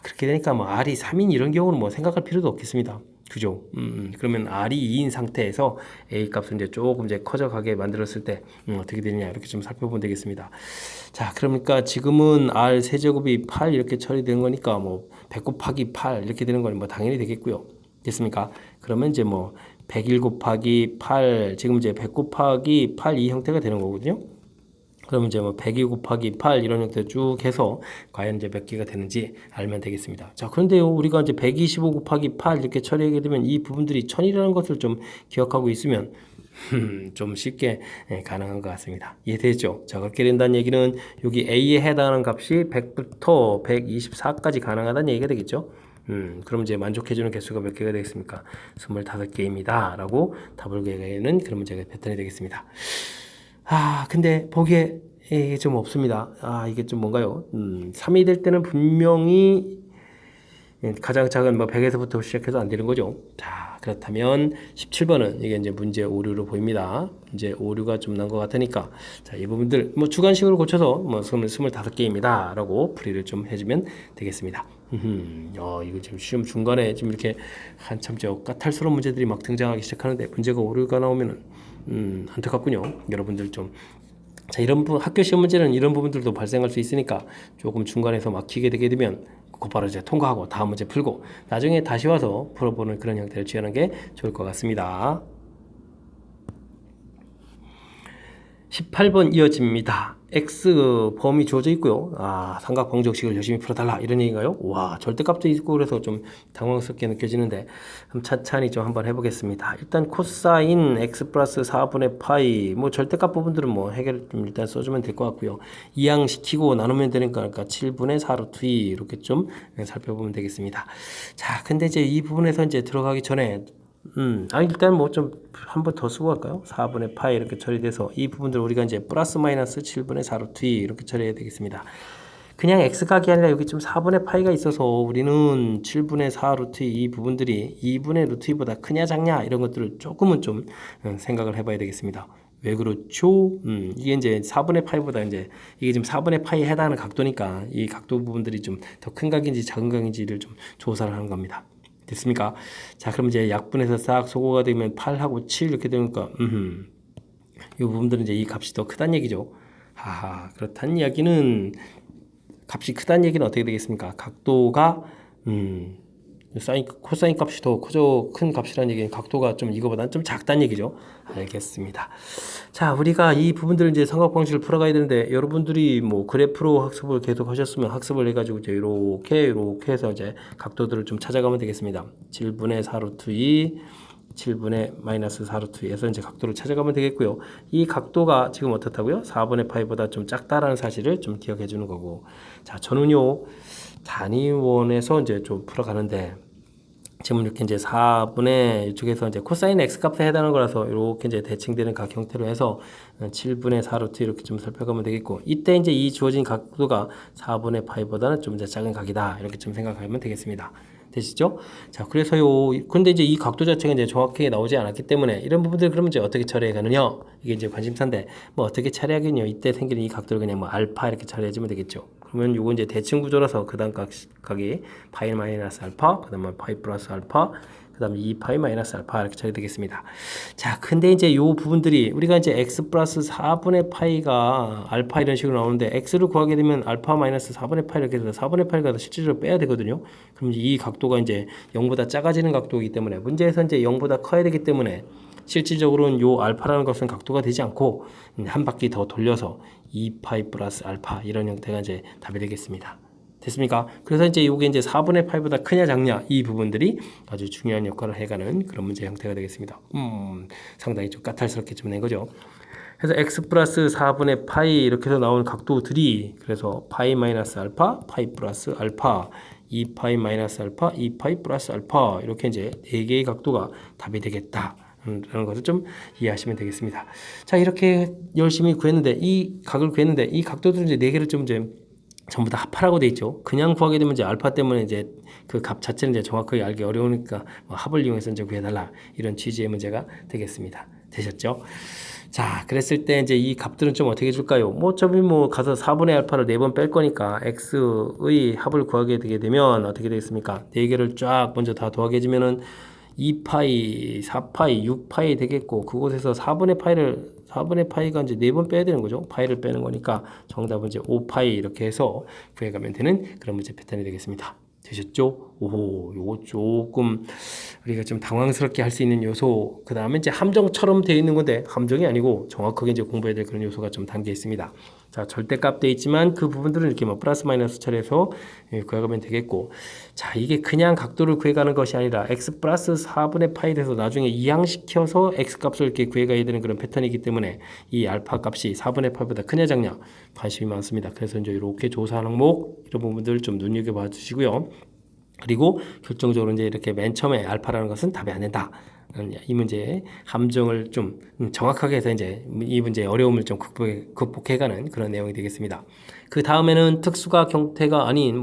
그렇게 되니까 뭐 R이 3인 이런 경우는 뭐 생각할 필요도 없겠습니다. 그죠? 그러면 R이 2인 상태에서 A 값은 이제 조금 이제 커져가게 만들었을 때 어떻게 되느냐 이렇게 좀 살펴보면 되겠습니다. 자, 그러니까 지금은 R 세제곱이 8 이렇게 처리된 거니까 뭐 100 곱하기 8 이렇게 되는 건 뭐 당연히 되겠고요. 됐습니까? 그러면 이제 뭐 101 곱하기 8 지금 이제 100 곱하기 8 이 형태가 되는 거거든요. 그러면 이제 뭐 102 곱하기 8 이런 형태 쭉 해서 과연 이제 몇 개가 되는지 알면 되겠습니다. 자, 그런데요, 우리가 이제 125 곱하기 8 이렇게 처리하게 되면 이 부분들이 1000이라는 것을 좀 기억하고 있으면 좀 쉽게 가능한 것 같습니다. 이해되죠? 자, 그렇게 된다는 얘기는 여기 A에 해당하는 값이 100부터 124까지 가능하다는 얘기가 되겠죠? 그럼 이제 만족해주는 개수가 몇 개가 되겠습니까? 25개입니다. 라고 답을 구하는 그런 문제가 패턴이 되겠습니다. 근데 보기에 이게 좀 없습니다. 이게 좀 뭔가요? 3이 될 때는 분명히 가장 작은 뭐 100에서부터 시작해서 안 되는 거죠. 자, 그렇다면 17번은 이게 이제 문제 오류로 보입니다. 문제 오류가 좀 난 것 같으니까 자, 이 부분들 뭐 주관식으로 고쳐서 뭐 25개입니다. 라고 풀이를 좀 해주면 되겠습니다. 이거 지금 시험 중간에 지금 이렇게 한참 까탈스러운 문제들이 막 등장하기 시작하는데 문제가 오류가 나오면은 안타깝군요. 여러분들 좀 자, 학교 시험 문제는 이런 부분들도 발생할 수 있으니까 조금 중간에서 막히게 되게 되면 곧바로 이제 통과하고 다음 문제 풀고 나중에 다시 와서 풀어보는 그런 형태를 취하는 게 좋을 것 같습니다. 18번 이어집니다. X 범위 주어져 있고요. 삼각 방정식을 열심히 풀어달라 이런 얘기인가요? 와, 절대값도 있고 그래서 좀 당황스럽게 느껴지는데 그럼 차차히 좀 한번 해보겠습니다. 일단 코사인 X 플러스 4분의 파이 뭐 절대값 부분들은 뭐 해결 좀 일단 써주면 될 것 같고요. 이항시키고 나누면 되니까 그러니까 7분의 4루트 2 이렇게 좀 살펴보면 되겠습니다. 자, 근데 이제 이 부분에서 이제 들어가기 전에 일단 뭐 좀 한 번 더 쓰고 갈까요? 4분의 파이 이렇게 처리돼서 이 부분들 우리가 이제 플러스 마이너스 7분의 4루트 2 이렇게 처리해야 되겠습니다. 그냥 x각이 아니라 여기 좀 4분의 파이가 있어서 우리는 7분의 4루트 2 부분들이 2분의 루트 2보다 크냐 작냐 이런 것들을 조금은 좀 생각을 해봐야 되겠습니다. 왜 그렇죠? 이게 이제 4분의 파이보다 이제 이게 지금 4분의 파이에 해당하는 각도니까 이 각도 부분들이 좀 더 큰 각인지 작은 각인지를 좀 조사를 하는 겁니다. 됐습니까? 자, 그럼 이제 약분해서 싹 소거가 되면 8하고 7 이렇게 되니까 이 부분들은 이제 이 값이 더 크다는 얘기죠. 그렇다는 이야기는 값이 크다는 얘기는 어떻게 되겠습니까? 각도가 코사인 값이 더 큰 값이라는 얘기는 각도가 좀 이거보다는 좀 작다는 얘기죠. 알겠습니다. 자, 우리가 이 부분들을 이제 삼각방식을 풀어가야 되는데 여러분들이 뭐 그래프로 학습을 계속 하셨으면 학습을 해가지고 이제 이렇게 해서 이제 각도들을 좀 찾아가면 되겠습니다. 7분의 4루트 2 7분의 마이너스 4루트 2에서 이제 각도를 찾아가면 되겠고요. 이 각도가 지금 어떻다고요? 4분의 파이보다 좀 작다라는 사실을 좀 기억해 주는 거고. 자, 저는요, 단위원에서 이제 좀 풀어가는데, 지금 이렇게 이제 4분의 이쪽에서 이제 코사인 x 값에 해당하는 거라서 이렇게 이제 대칭되는 각 형태로 해서 7분의 4루트 이렇게 좀 살펴가면 되겠고, 이때 이제 이 주어진 각도가 4분의 파이보다는 좀 이제 작은 각이다. 이렇게 좀 생각하면 되겠습니다. 되시죠? 자, 그래서요. 근데 이제 이 각도 자체가 이제 정확하게 나오지 않았기 때문에 이런 부분들 그러면 이제 어떻게 처리해 가느냐? 이게 이제 관심사인데 뭐 어떻게 처리하겠냐? 이때 생기는 이 각도를 그냥 뭐 알파 이렇게 처리해 주면 되겠죠. 그러면 요거 이제 대칭 구조라서 그 다음 각이 파이 마이너스 알파, 그 다음에 파이 플러스 알파, 그 다음에 2파이 마이너스 알파 이렇게 처리되겠습니다. 자, 근데 이제 요 부분들이 우리가 이제 x 플러스 4분의 파이가 알파 이런 식으로 나오는데 x를 구하게 되면 알파 마이너스 4분의 파이 이렇게 해서 4분의 파이가 실질적으로 빼야 되거든요. 그럼 이 각도가 이제 0보다 작아지는 각도이기 때문에 문제에서 이제 0보다 커야 되기 때문에 실질적으로는 요 알파라는 것은 각도가 되지 않고 한 바퀴 더 돌려서 2파이 플러스 알파 이런 형태가 이제 답이 되겠습니다. 됐습니까? 그래서 이제 이게 이제 4분의 8보다 크냐 작냐 이 부분들이 아주 중요한 역할을 해가는 그런 문제 형태가 되겠습니다. 상당히 좀 까탈스럽게 좀 낸 거죠. 그래서 x 플러스 4분의 파이 이렇게 해서 나오는 각도들이 그래서 파이 마이너스 알파, 파이 플러스 알파, 2파이 마이너스 알파, 2파이 플러스 알파 이렇게 이제 4개의 각도가 답이 되겠다. 라는 것을 좀 이해하시면 되겠습니다. 자, 이렇게 열심히 구했는데 이 각을 구했는데 이 각도들 이제 4개를 좀 이제 전부 다 합하라고 돼 있죠. 그냥 구하게 되면 이제 알파 때문에 이제 그 값 자체는 이제 정확하게 알기 어려우니까 뭐 합을 이용해서 이제 구해달라 이런 취지의 문제가 되겠습니다. 되셨죠? 자, 그랬을 때 이제 이 값들은 좀 어떻게 줄까요? 뭐 어차피 뭐 가서 4분의 알파를 4번 뺄 거니까 x의 합을 구하게 되게 되면 어떻게 되겠습니까? 4개를 쫙 먼저 다 더하게 해주면은 2파이, 4파이, 6파이 되겠고 그곳에서 4분의 파이가 이제 4번 빼야 되는 거죠. 파이를 빼는 거니까 정답은 이제 5파이 이렇게 해서 구해가면 되는 그런 문제 패턴이 되겠습니다. 되셨죠? 오호, 요거 조금 우리가 좀 당황스럽게 할 수 있는 요소, 그 다음에 이제 함정처럼 되어 있는 건데 함정이 아니고 정확하게 이제 공부해야 될 그런 요소가 좀 담겨 있습니다. 자, 절대값 되어 있지만 그 부분들은 이렇게 뭐 플러스 마이너스 처리해서 구해가면 되겠고, 자, 이게 그냥 각도를 구해가는 것이 아니라 x 플러스 4분의 파이 돼서 나중에 이항시켜서 x 값을 이렇게 구해가야 되는 그런 패턴이기 때문에 이 알파 값이 4분의 파이보다 크냐 작냐 관심이 많습니다. 그래서 이제 이렇게 조사 항목 이런 부분들 좀 눈여겨봐 주시고요. 그리고 결정적으로 이제 이렇게 맨 처음에 알파라는 것은 답이 안 된다. 이 문제의 함정을 좀 정확하게 해서 이제 이 문제의 어려움을 좀 극복해가는 그런 내용이 되겠습니다. 그 다음에는 특수각 형태가 아닌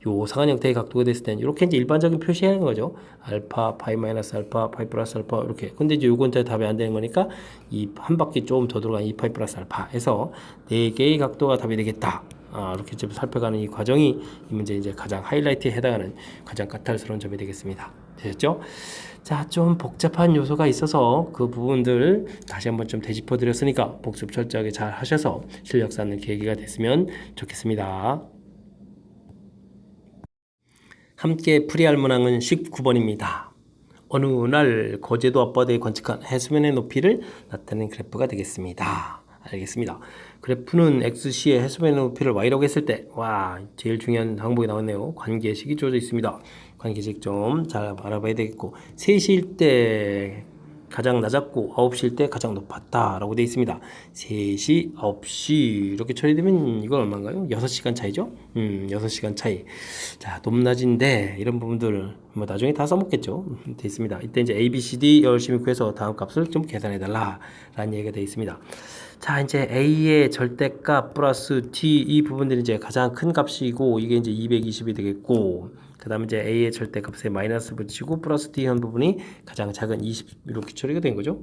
요상한 형태의 각도가 됐을 때는 이렇게 이제 일반적인 표시하는 거죠. 알파, 파이 마이너스 알파, 파이 플러스 알파 이렇게. 근데 이제 요건 답이 안 되는 거니까 이 한 바퀴 조금 더 들어간 2파이 플러스 알파 해서 4개의 각도가 답이 되겠다. 이렇게 좀 살펴가는 이 과정이 이 문제 이제 가장 하이라이트에 해당하는 가장 까탈스러운 점이 되겠습니다. 되셨죠? 자, 좀 복잡한 요소가 있어서 그 부분들 다시 한번 좀 되짚어 드렸으니까 복습 철저하게 잘 하셔서 실력 쌓는 계기가 됐으면 좋겠습니다. 함께 풀이할 문항은 19번입니다. 어느 날 거제도 앞바다에 건축한 해수면의 높이를 나타내는 그래프가 되겠습니다. 알겠습니다. 그래프는 XC의 해수면의 높이를 Y라고 했을 때, 제일 중요한 항목이 나왔네요. 관계식이 주어져 있습니다. 관계식 좀 잘 알아봐야 되겠고, 3시일 때 가장 낮았고 9시일 때 가장 높았다 라고 되어 있습니다. 3시, 9시 이렇게 처리되면 이건 얼마인가요? 6시간 차이죠? 6시간 차이. 자, 높낮인데 이런 부분들 나중에 다 써먹겠죠? 되어 있습니다. 이때 이제 A, B, C, D 열심히 구해서 다음 값을 좀 계산해 달라 라는 얘기가 되어 있습니다. 자, 이제 A의 절대값 플러스 D 이 부분들이 이제 가장 큰 값이고 이게 이제 220이 되겠고, 그 다음에 이제 A의 절대값에 마이너스 붙이고 플러스 D 한 부분이 가장 작은 20 이렇게 처리가 된 거죠.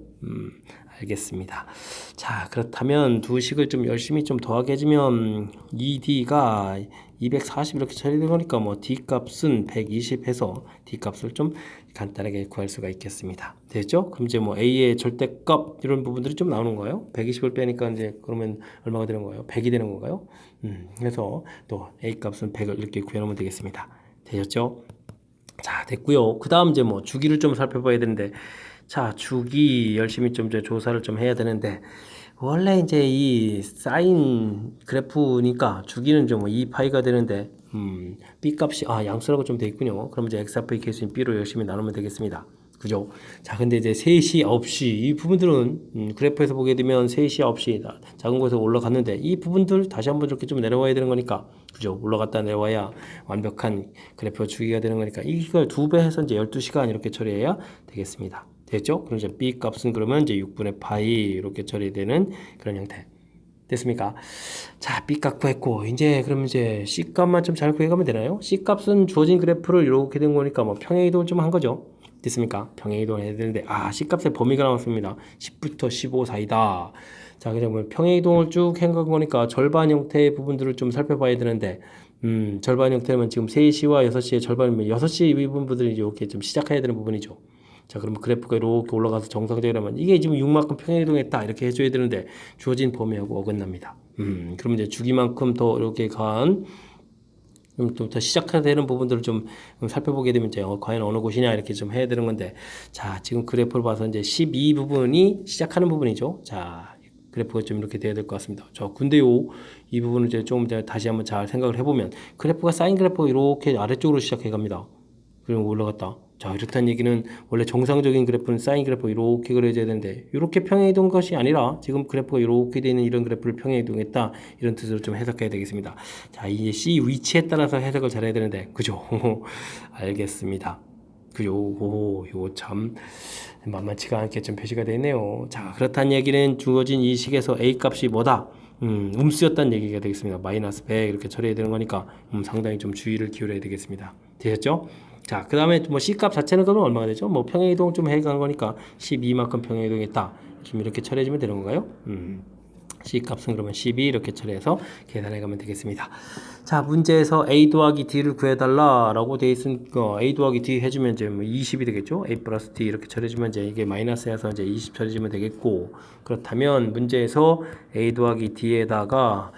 알겠습니다. 자, 그렇다면 두 식을 좀 열심히 좀 더하게 해주면 2D가 240 이렇게 처리된 거니까 D 값은 120 해서 D 값을 좀 간단하게 구할 수가 있겠습니다. 됐죠? 그럼 이제 A의 절대값 이런 부분들이 좀 나오는 거예요. 120을 빼니까 이제 그러면 얼마가 되는 거예요? 100이 되는 건가요? 그래서 또 A 값은 100을 이렇게 구해놓으면 되겠습니다. 되셨죠? 자, 됐고요. 그 다음 이제 주기를 좀 살펴봐야 되는데, 자, 주기 열심히 좀 이제 조사를 좀 해야 되는데, 원래 이제 이 사인 그래프니까 주기는 좀 2파이가 되는데, B 값이 양수라고 좀 돼 있군요. 그럼 이제 x 앞의 계수인 B로 열심히 나누면 되겠습니다. 그죠? 자, 근데 이제 3시, 9시 이 부분들은 그래프에서 보게 되면 3시, 9시 작은 곳에서 올라갔는데 이 부분들 다시 한번 이렇게 좀 내려와야 되는 거니까, 그죠? 올라갔다 내려와야 완벽한 그래프 주기가 되는 거니까 이걸 2배 해서 이제 12시간 이렇게 처리해야 되겠습니다. 됐죠? 그럼 이제 B 값은 그러면 이제 6분의 파이 이렇게 처리되는 그런 형태. 됐습니까? 자, B 값 구했고, 이제 그럼 이제 C 값만 좀 잘 구해가면 되나요? C 값은 주어진 그래프를 이렇게 된 거니까 평행이동을 좀 한 거죠. 됐습니까? 평행이동을 해야 되는데, C 값의 범위가 나왔습니다. 10부터 15 사이다. 자, 그러면 평행이동을 쭉 한 거니까 절반 형태의 부분들을 좀 살펴봐야 되는데, 절반 형태면 지금 3시와 6시의 절반이면 6시 이 부분들이 이렇게 좀 시작해야 되는 부분이죠. 자, 그러면 그래프가 이렇게 올라가서 정상적이라면 이게 지금 6만큼 평행이동했다 이렇게 해줘야 되는데 주어진 범위하고 어긋납니다. 그러면 이제 주기만큼 더 이렇게 좀 더 시작해야 되는 부분들을 좀 살펴보게 되면 이제 과연 어느 곳이냐 이렇게 좀 해야 되는 건데, 자, 지금 그래프를 봐서 이제 12 부분이 시작하는 부분이죠. 자, 그래프가 좀 이렇게 돼야 될 것 같습니다. 근데요, 이 부분을 이제 좀 다시 한번 잘 생각을 해보면 그래프가 사인 그래프가 이렇게 아래쪽으로 시작해 갑니다. 그리고 올라갔다. 자, 이렇다는 얘기는 원래 정상적인 그래프는 사인 그래프 이렇게 그려져야 되는데 이렇게 평행이동 것이 아니라 지금 그래프가 이렇게 되는 이런 그래프를 평행이동했다 이런 뜻으로 좀 해석해야 되겠습니다. 자, 이제 C 위치에 따라서 해석을 잘해야 되는데, 그죠? 알겠습니다. 그죠? 요거 참 만만치가 않게 좀 표시가 되네요. 자, 그렇다는 얘기는 주어진 이 식에서 A 값이 뭐다? 음수였다는 얘기가 되겠습니다. 마이너스 100 이렇게 처리해야 되는 거니까 상당히 좀 주의를 기울여야 되겠습니다. 되셨죠? 자, 그 다음에 C값 자체는 그러면 얼마가 되죠? 평행이동 좀 해간 거니까 12만큼 평행이동했다. 지금 이렇게 처리해주면 되는 건가요? C값은 그러면 12 이렇게 처리해서 계산해 가면 되겠습니다. 자, 문제에서 A 더하기 D를 구해달라 라고 되어 있으니까 A 더하기 D 해주면 이제 20이 되겠죠? A 플러스 D 이렇게 처리해주면 이제 이게 마이너스에서 이제 20 처리해주면 되겠고, 그렇다면 문제에서 A 더하기 D에다가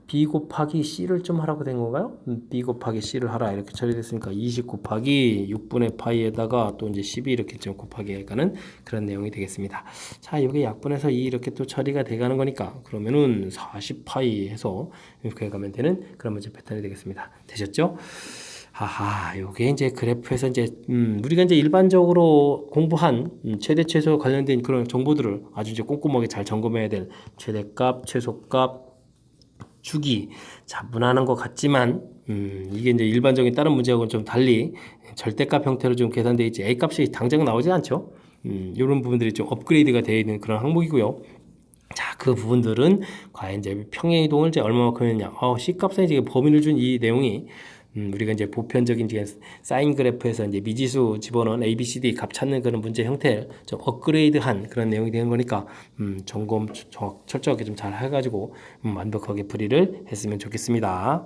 B 곱하기 C를 좀 하라고 된 건가요? B 곱하기 C를 하라 이렇게 처리됐으니까 20 곱하기 6분의 파이에다가 또 이제 12 이렇게 좀 곱하기 해가는 그런 내용이 되겠습니다. 자, 여기 약분해서 2 이렇게 또 처리가 돼가는 거니까 그러면은 40 파이 해서 이렇게 해가면 되는 그런 문제 패턴이 되겠습니다. 되셨죠? 하하, 요게 이제 그래프에서 이제 우리가 이제 일반적으로 공부한 최대 최소 관련된 그런 정보들을 아주 이제 꼼꼼하게 잘 점검해야 될 최대값, 최소값, 주기, 자, 무난한 것 같지만 이게 이제 일반적인 다른 문제하고는 좀 달리 절대값 형태로 좀 계산되어 있지 A 값이 당장 나오지 않죠. 이런 부분들이 좀 업그레이드가 되어 있는 그런 항목이고요. 자, 그 부분들은 과연 이제 평행 이동을 이제 얼마만큼 했냐. C 값에 이제 범위를 준 이 내용이 우리가 이제 보편적인 이제 사인 그래프에서 이제 미지수 집어넣은 A, B, C, D 값 찾는 그런 문제 형태를 좀 업그레이드한 그런 내용이 되는 거니까 점검 철저하게 좀 잘 해가지고 완벽하게 풀이를 했으면 좋겠습니다.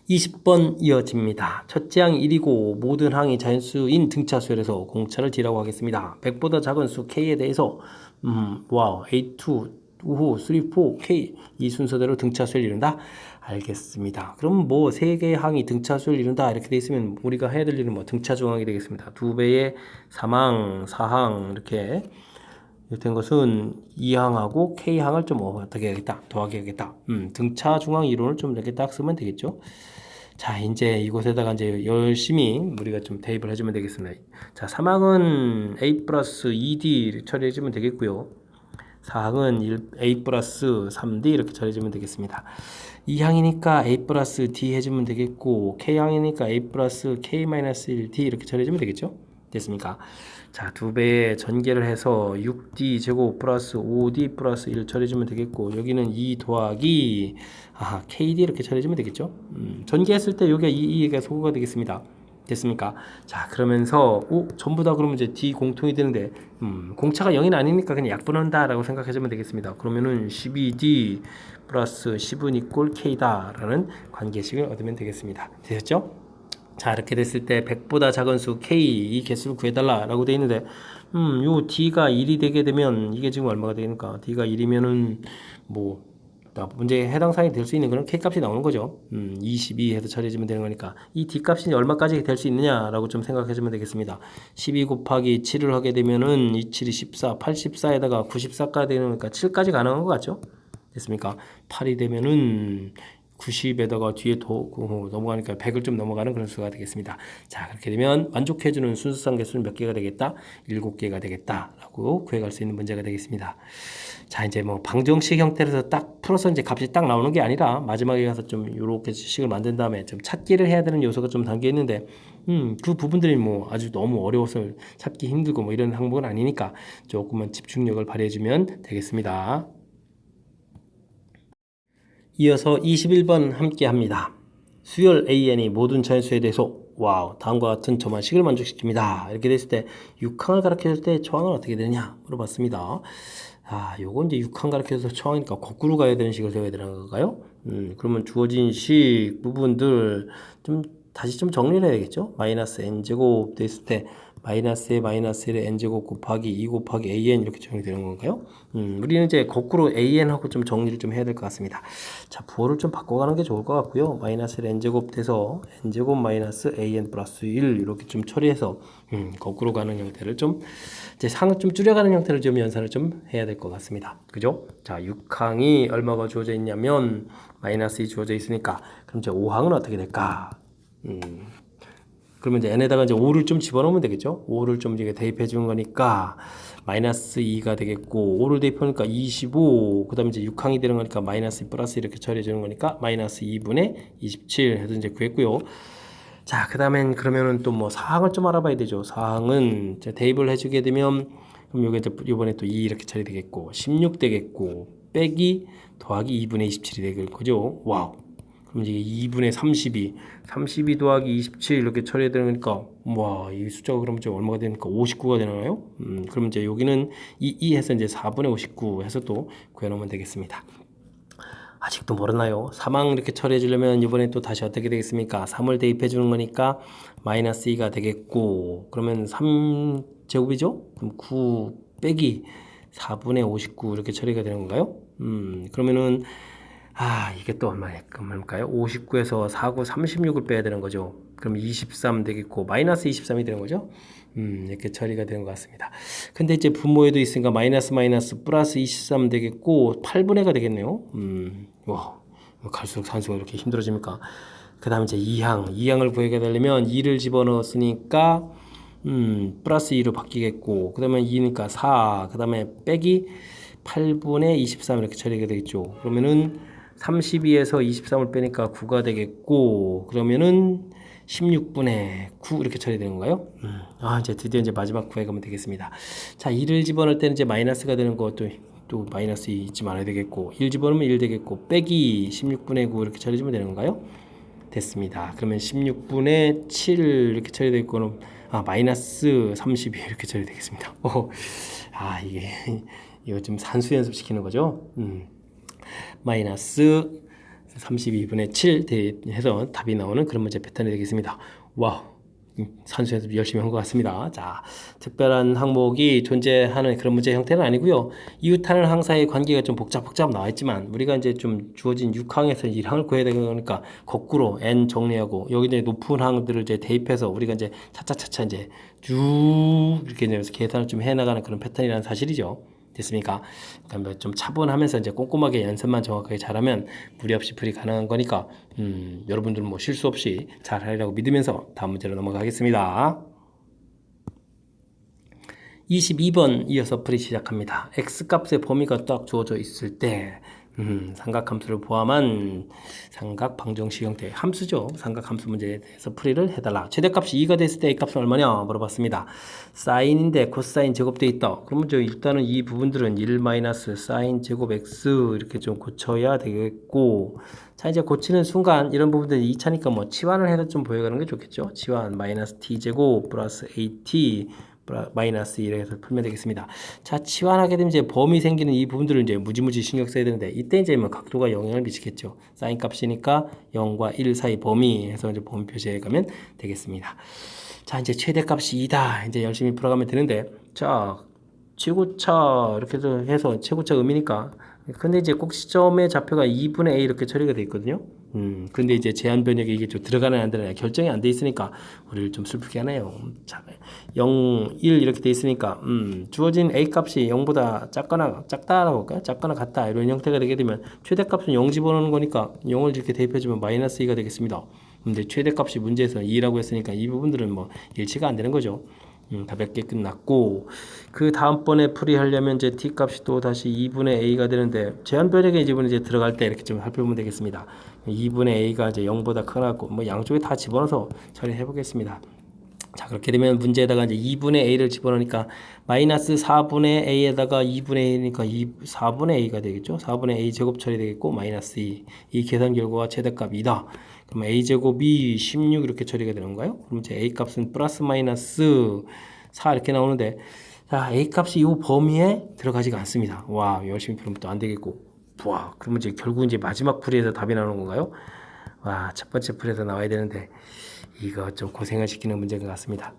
20번 이어집니다. 첫째 항이 1이고 모든 항이 자연수인 등차수열에서 공차를 D라고 하겠습니다. 100보다 작은 수 K에 대해서 A2, 우호, 3, 4, K 이 순서대로 등차수를 이룬다. 알겠습니다. 그럼 뭐 세 개의 항이 등차수를 이룬다 이렇게 돼 있으면 우리가 해야 될 일은 뭐 등차중항이 되겠습니다. 두 배의 3항, 4항 이렇게 된 것은 2항하고 K항을 좀 어떻게 해야겠다 더하게 해야겠다. 등차중항 이론을 좀 이렇게 딱 쓰면 되겠죠. 자, 이제 이곳에다가 이제 열심히 우리가 좀 대입을 해주면 되겠습니다. 자, 3항은 A 플러스 2D 처리해주면 되겠고요. 4항은 A 플러스 3D 이렇게 처리해주면 되겠습니다. 2항이니까 A 플러스 D 해주면 되겠고, K항이니까 A 플러스 K 마이너스 1D 이렇게 처리해주면 되겠죠? 됐습니까? 자, 두 배의 전개를 해서 6D 제곱 플러스 5D 플러스 1 처리해주면 되겠고, 여기는 2 더하기 KD 이렇게 처리해주면 되겠죠? 전개했을 때 여기가 2가 소거가 되겠습니다. 됐습니까? 자, 그러면서 전부 다 그러면 이제 D 공통이 되는데 공차가 0이 아니니까 그냥 약분한다 라고 생각해주면 되겠습니다. 그러면은 12D 플러스 10은 이꼴 K다 라는 관계식을 얻으면 되겠습니다. 되셨죠? 자, 이렇게 됐을 때 100보다 작은 수 K 이 개수를 구해달라 라고 되어 있는데 요 D가 1이 되게 되면 이게 지금 얼마가 되니까 D가 1이면은 뭐 문제에 해당 사항이 될 수 있는 그런 K 값이 나오는 거죠. 22 해서 처리해주면 되는 거니까 이 D 값이 얼마까지 될 수 있느냐라고 좀 생각해주면 되겠습니다. 12 곱하기 7을 하게 되면은 27이 14, 84에다가 94까지 되는 거니까 7까지 가능한 것 같죠? 됐습니까? 8이 되면은 90에다가 뒤에 넘어가니까 100을 좀 넘어가는 그런 수가 되겠습니다. 자, 그렇게 되면 만족해주는 순수상 개수는 몇 개가 되겠다? 7개가 되겠다 라고 구해갈 수 있는 문제가 되겠습니다. 자, 이제 뭐 방정식 형태로서 딱 풀어서 이제 값이 딱 나오는 게 아니라 마지막에 가서 좀 이렇게 식을 만든 다음에 좀 찾기를 해야 되는 요소가 좀 담겨 있는데 그 부분들이 뭐 아주 너무 어려워서 찾기 힘들고 뭐 이런 항목은 아니니까 조금만 집중력을 발휘해주면 되겠습니다. 이어서 21번 함께 합니다. 수열 AN이 모든 자연수에 대해서 다음과 같은 저만식을 만족시킵니다. 이렇게 됐을 때 6항을 가르쳐줄 때 초항은 어떻게 되느냐 물어봤습니다. 요건 이제 6항 가르쳐줘서 초항이니까 거꾸로 가야 되는 식을 세워야 되는 건가요? 그러면 주어진 식 부분들 좀 다시 좀 정리를 해야 되겠죠? 마이너스 n제곱 됐을 때 마이너스에 마이너스 1에 n제곱 곱하기 2 곱하기 an 이렇게 정리되는 건가요? 우리는 이제 거꾸로 an하고 좀 정리를 좀 해야 될 것 같습니다. 자, 부호를 좀 바꿔가는 게 좋을 것 같고요. 마이너스 n제곱 돼서 n제곱 마이너스 an 플러스 1 이렇게 좀 처리해서 거꾸로 가는 형태를 좀 이제 상을 좀 줄여가는 형태를 좀 연산을 좀 해야 될 것 같습니다. 그죠? 자, 6항이 얼마가 주어져 있냐면 마이너스 2 주어져 있으니까 그럼 이제 5항은 어떻게 될까? 그러면 이제 n에다가 이제 5를 좀 집어넣으면 되겠죠? 5를 좀 이제 대입해 주는 거니까 마이너스 2가 되겠고 5를 대입하니까 25, 그 다음에 이제 6항이 되는 거니까 마이너스 2 플러스 이렇게 처리해 주는 거니까 마이너스 2분의 27 해서 이제 구했고요. 자, 그 다음엔 그러면은 또 뭐 4항을 좀 알아봐야 되죠. 4항은 이제 대입을 해주게 되면 그럼 요게 이번에 또 2 이렇게 처리되겠고 16 되겠고 빼기 더하기 2분의 27이 되겠죠. 와우. 그럼 이제 2분의 32 더하기 27 이렇게 처리해야 되니까 이 숫자가 그럼 이제 얼마가 되니까 59가 되나요? 그럼 이제 여기는 2 해서 이제 4분의 59 해서 또 구해놓으면 되겠습니다. 아직도 모르나요? 3항 이렇게 처리해 주려면 이번에 또 다시 어떻게 되겠습니까? 3을 대입해 주는 거니까 마이너스 2가 되겠고 그러면 3제곱이죠? 그럼 9 빼기 4분의 59 이렇게 처리가 되는 건가요? 그러면은 이게 또 얼마일까요? 59에서 4구 36을 빼야 되는 거죠. 그럼 23 되겠고 마이너스 23이 되는 거죠. 이렇게 처리가 되는 것 같습니다. 근데 이제 분모에도 있으니까 마이너스 플러스 23 되겠고 8분의가 되겠네요. 갈수록 산수가 이렇게 힘들어집니까? 그 다음에 이제 2항을 구하게 되려면 2를 집어넣었으니까 플러스 2로 바뀌겠고 그 다음에 2니까 4, 그 다음에 빼기 8분의 23 이렇게 처리가 되겠죠. 그러면은 32에서 23을 빼니까 9가 되겠고 그러면은 16분의 9 이렇게 처리되는 건가요? 이제 드디어 이제 마지막 구해 가면 되겠습니다. 자, 1을 집어넣을 때는 이제 마이너스가 되는 것도 또 마이너스 잊지 말아야 되겠고, 1 집어넣으면 1 되겠고, 빼기 16분의 9 이렇게 처리해주면 되는 건가요? 됐습니다. 그러면 16분의 7 이렇게 처리되고는 마이너스 32 이렇게 처리되겠습니다. 이게 이거 좀 산수 연습시키는 거죠. 마이너스 32분의 7 해서 답이 나오는 그런 문제 패턴이 되겠습니다. 와우, 산수 연습 열심히 한 것 같습니다. 자, 특별한 항목이 존재하는 그런 문제 형태는 아니고요. 이웃하는 항사의 관계가 좀 복잡 나와 있지만, 우리가 이제 좀 주어진 6항에서 1항을 구해야 되는 거니까 거꾸로 n 정리하고, 여기 이제 높은 항들을 이제 대입해서 우리가 이제 차차차차 이제 쭉 이렇게 이제 계산을 좀 해나가는 그런 패턴이라는 사실이죠. 됐습니까? 그러니까 좀 차분하면서 이제 꼼꼼하게 연습만 정확하게 잘하면 무리 없이 풀이 가능한 거니까 여러분들은 뭐 실수 없이 잘 하리라고 믿으면서 다음 문제로 넘어가겠습니다. 22번 이어서 풀이 시작합니다. x값의 범위가 딱 주어져 있을 때 삼각함수를 포함한 삼각 방정식 형태의 함수죠. 삼각함수 문제에 대해서 풀이를 해달라. 최대값이 2가 됐을 때 a값은 얼마냐 물어봤습니다. 사인인데 코사인 제곱돼 있다. 그러면 일단은 이 부분들은 1 마이너스 사인 제곱 x 이렇게 좀 고쳐야 되겠고, 자, 이제 고치는 순간 이런 부분들이 2차니까 뭐 치환을 해서 좀 보여가는 게 좋겠죠. 치환 마이너스 t 제곱 플러스 at 마이너스 1 해서 풀면 되겠습니다. 자, 치환하게 되면 이제 범위 생기는 이 부분들을 이제 무지무지 신경 써야 되는데, 이때 이제 뭐 각도가 영향을 미치겠죠. 사인 값이니까 0과 1 사이 범위 해서 이제 범위 표시해 가면 되겠습니다. 자, 이제 최대값이 2다. 이제 열심히 풀어가면 되는데, 자, 최고차 이렇게 해서 최고차 의미니까, 근데 이제 꼭 시점의 좌표가 2분의 a 이렇게 처리가 되어 있거든요. 근데 이제 제한 변역이 이게 좀 들어가는 안 들어가는 결정이 안 돼 있으니까 우리를 좀 슬프게 하네요. 자, 0, 1 이렇게 돼 있으니까 주어진 a 값이 0보다 작다라고 할까요? 작거나 같다 이런 형태가 되게 되면 최대값은 0 집어넣는 거니까 0을 이렇게 대입해주면 마이너스 2가 되겠습니다. 근데 최대값이 문제에서 2라고 했으니까 이 부분들은 뭐 일치가 안 되는 거죠. 가볍게 끝났고, 그 다음번에 풀이하려면 이제 t 값이 또 다시 2분의 a가 되는데, 제한 변역에 이제 들어갈 때 이렇게 좀 살펴보면 되겠습니다. 2분의 a가 이제 0보다 크나고 뭐 양쪽에 다 집어넣어서 처리해 보겠습니다. 자, 그렇게 되면 문제에다가 이제 2분의 a를 집어넣으니까 마이너스 4분의 a에다가 2분의 a니까 4분의 a가 되겠죠. 4분의 a 제곱 처리되겠고 마이너스 2. 이 계산 결과가 최대값 2다. 그럼 a제곱이 16 이렇게 처리가 되는 건가요? 그럼 이제 a값은 플러스 마이너스 4 이렇게 나오는데, 자, a값이 이 범위에 들어가지가 않습니다. 와, 열심히 풀면 또 안 되겠고. 와, 그러면 이제 결국 이제 마지막 풀이에서 답이 나오는 건가요? 와, 첫 번째 풀에서 나와야 되는데 이거 좀 고생을 시키는 문제인 것 같습니다.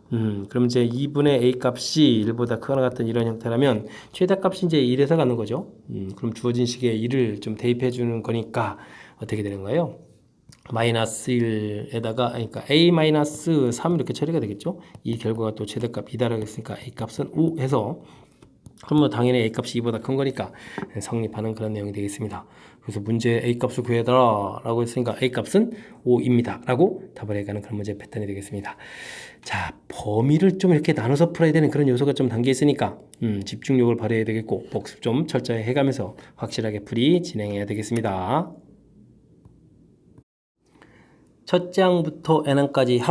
그럼 이제 2분의 a 값이 1보다 크거나 같은 이런 형태라면 최대값이 이제 1에서 가는 거죠. 그럼 주어진 식에 1을 좀 대입해 주는 거니까 어떻게 되는 거예요? 마이너스 1에다가, 그러니까 a 마이너스 3 이렇게 처리가 되겠죠. 이 결과가 또 최대값 2다라고 했으니까 a 값은 5 해서, 그러면 당연히 a 값이 2보다 큰 거니까 성립하는 그런 내용이 되겠습니다. 그래서 문제 a 값을 구해달라 라고 했으니까 a 값은 5입니다 라고 답을 해가는 그런 문제 패턴이 되겠습니다. 자, 범위를 좀 이렇게 나눠서 풀어야 되는 그런 요소가 좀 담겨 있으니까 집중력을 발휘해야 되겠고, 복습 좀 철저히 해가면서 확실하게 풀이 진행해야 되겠습니다. 첫 장부터 n항까지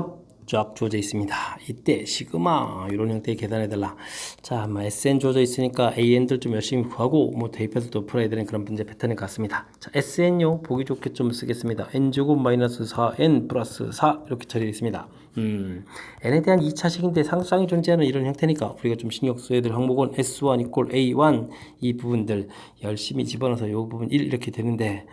쫙 주어져 있습니다. 이때 시그마 이런 형태의 계산해달라. 자, SN 주어져 있으니까 AN들 좀 열심히 구하고 뭐 대입해서 또 풀어야 되는 그런 문제 패턴인 것 같습니다. 자, SN요 보기 좋게 좀 쓰겠습니다. N제곱 마이너스 4N 플러스 4 이렇게 처리되어 있습니다. N에 대한 2차식인데 상수항이 존재하는 이런 형태니까 우리가 좀 신경 써야 될 항목은 S1 이꼴 A1 이 부분들 열심히 집어넣어서 이 부분 1 이렇게 되는데,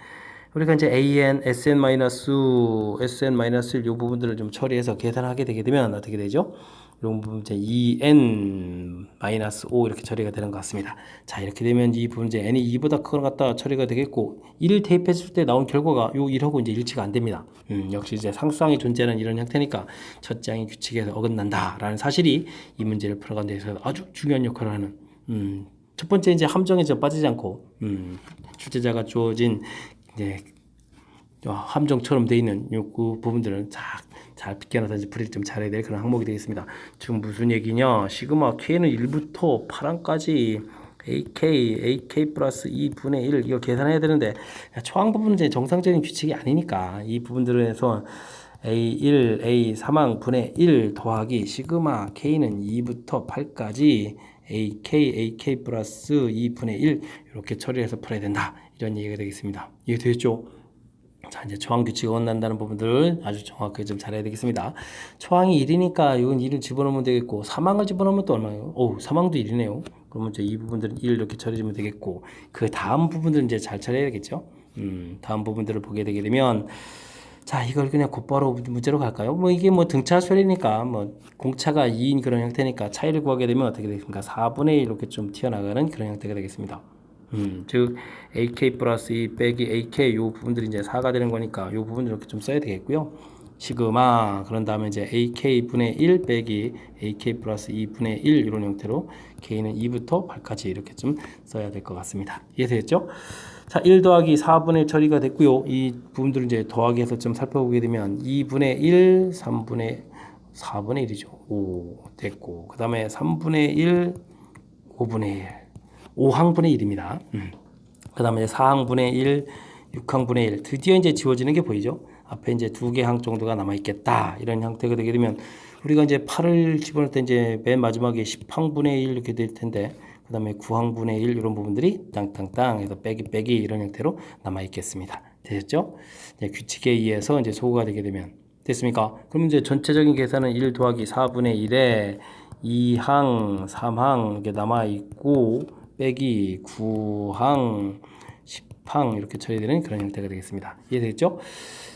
우리가 이제 AN, SN-1 이 부분들을 좀 처리해서 계산하게 되게 되면 어떻게 되죠? 이런 부분 이제 2N-5 이렇게 처리가 되는 것 같습니다. 자, 이렇게 되면 이 부분 이제 N이 2보다 크거나 같다 처리가 되겠고, 1을 대입했을 때 나온 결과가 요 1하고 이제 일치가 안 됩니다. 역시 이제 상수항이 존재하는 이런 형태니까 첫 장의 규칙에서 어긋난다라는 사실이 이 문제를 풀어가는 데 있어서 아주 중요한 역할을 하는, 첫 번째 이제 함정에 빠지지 않고, 출제자가 주어진 이제 함정처럼 되어 있는 요 부분들은 잘 비껴놔서 이제 풀이 좀 잘해야 될 그런 항목이 되겠습니다. 지금 무슨 얘기냐? 시그마 K는 1부터 8항까지 AK 플러스 2분의 1 이거 계산해야 되는데, 초항 부분은 이제 정상적인 규칙이 아니니까 이 부분들에서 A1, A 사망분의 1 더하기 시그마 K는 2부터 8까지 AK 플러스 2분의 1 이렇게 처리해서 풀어야 된다. 이런 얘기가 되겠습니다. 이해되겠죠? 자, 이제 초항 규칙이 어긋난다는 부분들 아주 정확하게 좀 잘해야 되겠습니다. 초항이 1이니까 이건 1을 집어넣으면 되겠고, 사망을 집어넣으면 또 얼마예요? 사망도 1이네요. 그러면 이제 이 부분들은 1 이렇게 처리해주면 되겠고, 그 다음 부분들은 이제 잘 처리해야겠죠? 다음 부분들을 보게 되게 되면, 자, 이걸 그냥 곧바로 문제로 갈까요? 뭐 이게 뭐 등차 수열이니까, 뭐 공차가 2인 그런 형태니까 차이를 구하게 되면 어떻게 되겠습니까? 4분의 1 이렇게 좀 튀어나가는 그런 형태가 되겠습니다. 즉 AK 플러스 2 빼기 AK 요 부분들이 이제 4가 되는 거니까 요 부분 이렇게 좀 써야 되겠고요. 시그마 그런 다음에 이제 AK 분의 1 빼기 AK 플러스 2 분의 1 이런 형태로 K는 2부터 8까지 이렇게 좀 써야 될 것 같습니다. 이해되셨죠? 자, 1 더하기 4분의 1 처리가 됐고요. 이 부분들을 이제 더하기해서 좀 살펴보게 되면 2분의 1, 3분의 4분의 1이죠. 5 됐고 그 다음에 3분의 1, 5분의 1 5항분의 1입니다. 그 다음에 4항분의 1, 6항분의 1 드디어 이제 지워지는 게 보이죠? 앞에 이제 2개 항 정도가 남아있겠다. 이런 형태가 되게 되면 우리가 이제 8을 집어넣을 때 이제 맨 마지막에 10항분의 1 이렇게 될 텐데 그 다음에 9항분의 1 이런 부분들이 땅땅땅 해서 빼기 이런 형태로 남아있겠습니다. 되셨죠? 이제 규칙에 의해서 이제 소거가 되게 되면 됐습니까? 그럼 이제 전체적인 계산은 1 더하기 4분의 1에 2항, 3항 이렇게 남아있고 빼기 9항, 10항 이렇게 처리되는 그런 형태가 되겠습니다. 이해되겠죠?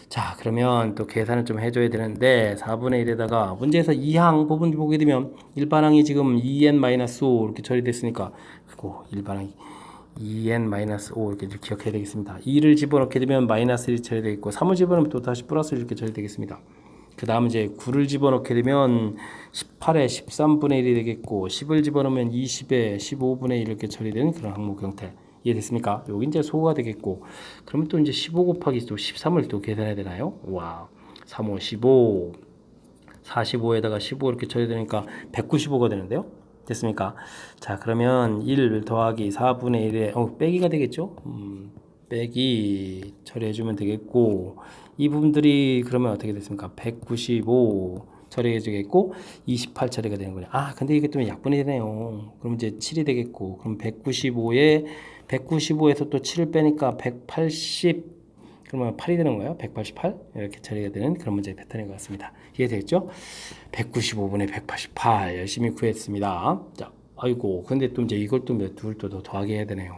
자, 그러면 또 계산을 좀 해줘야 되는데 4분의 1에다가 문제에서 2항 부분 보게 되면 일반항이 지금 2n-5 이렇게 처리됐으니까 그리고 일반항이 2n-5 이렇게 기억해야 되겠습니다. 2를 집어넣게 되면 마이너스 1이 처리되겠고 3을 집어넣으면 또 다시 플러스 1 이렇게 처리되겠습니다. 그 다음 이제 9를 집어넣게 되면 18에 13분의 1이 되겠고 10을 집어넣으면 20에 15분의 1 이렇게 처리되는 그런 항목 형태. 이해됐습니까? 여기 이제 소가 되겠고 그러면 또 이제 15 곱하기 또 13을 또 계산해야 되나요? 와, 3, 5, 15 45에다가 15 이렇게 처리되니까 195가 되는데요. 됐습니까? 자, 그러면 1 더하기 4분의 1에 빼기가 되겠죠? 빼기 처리해주면 되겠고 이 부분들이 그러면 어떻게 됐습니까? 195 처리해주겠고 28 처리가 되는 거예요. 근데 이게 또 약분이 되네요. 그럼 이제 7이 되겠고 그럼 195에서 또 7을 빼니까 180 그러면 8이 되는 거예요. 188 이렇게 처리가 되는 그런 문제 패턴인 것 같습니다. 이해되겠죠? 195분의 188 열심히 구했습니다. 자, 아이고 근데 또 이제 이걸 또 몇 둘 또 더하게 해야 되네요.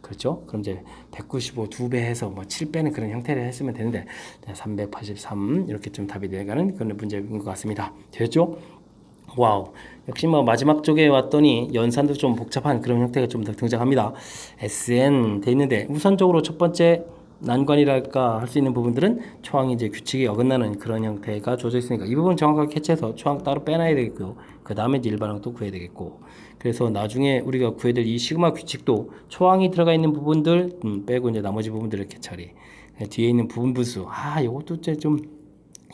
그렇죠? 그럼 이제 195 2배 해서 뭐 7배는 그런 형태를 했으면 되는데 383 이렇게 좀 답이 되어가는 그런 문제인 것 같습니다. 되었죠? 와우. 역시 뭐 마지막 쪽에 왔더니 연산도 좀 복잡한 그런 형태가 좀 더 등장합니다. SN 돼 있는데 우선적으로 첫 번째 난관이랄까 할 수 있는 부분들은 초항이 이제 규칙이 어긋나는 그런 형태가 주어져 있으니까 이 부분 정확하게 캐치해서 초항 따로 빼놔야 되겠고요. 그 다음에 이제 일반항 또 구해야 되겠고 그래서 나중에 우리가 구해야 될 이 시그마 규칙도 초항이 들어가 있는 부분들 빼고 이제 나머지 부분들을 이렇게 처리 뒤에 있는 부분분수 이것도 이제 좀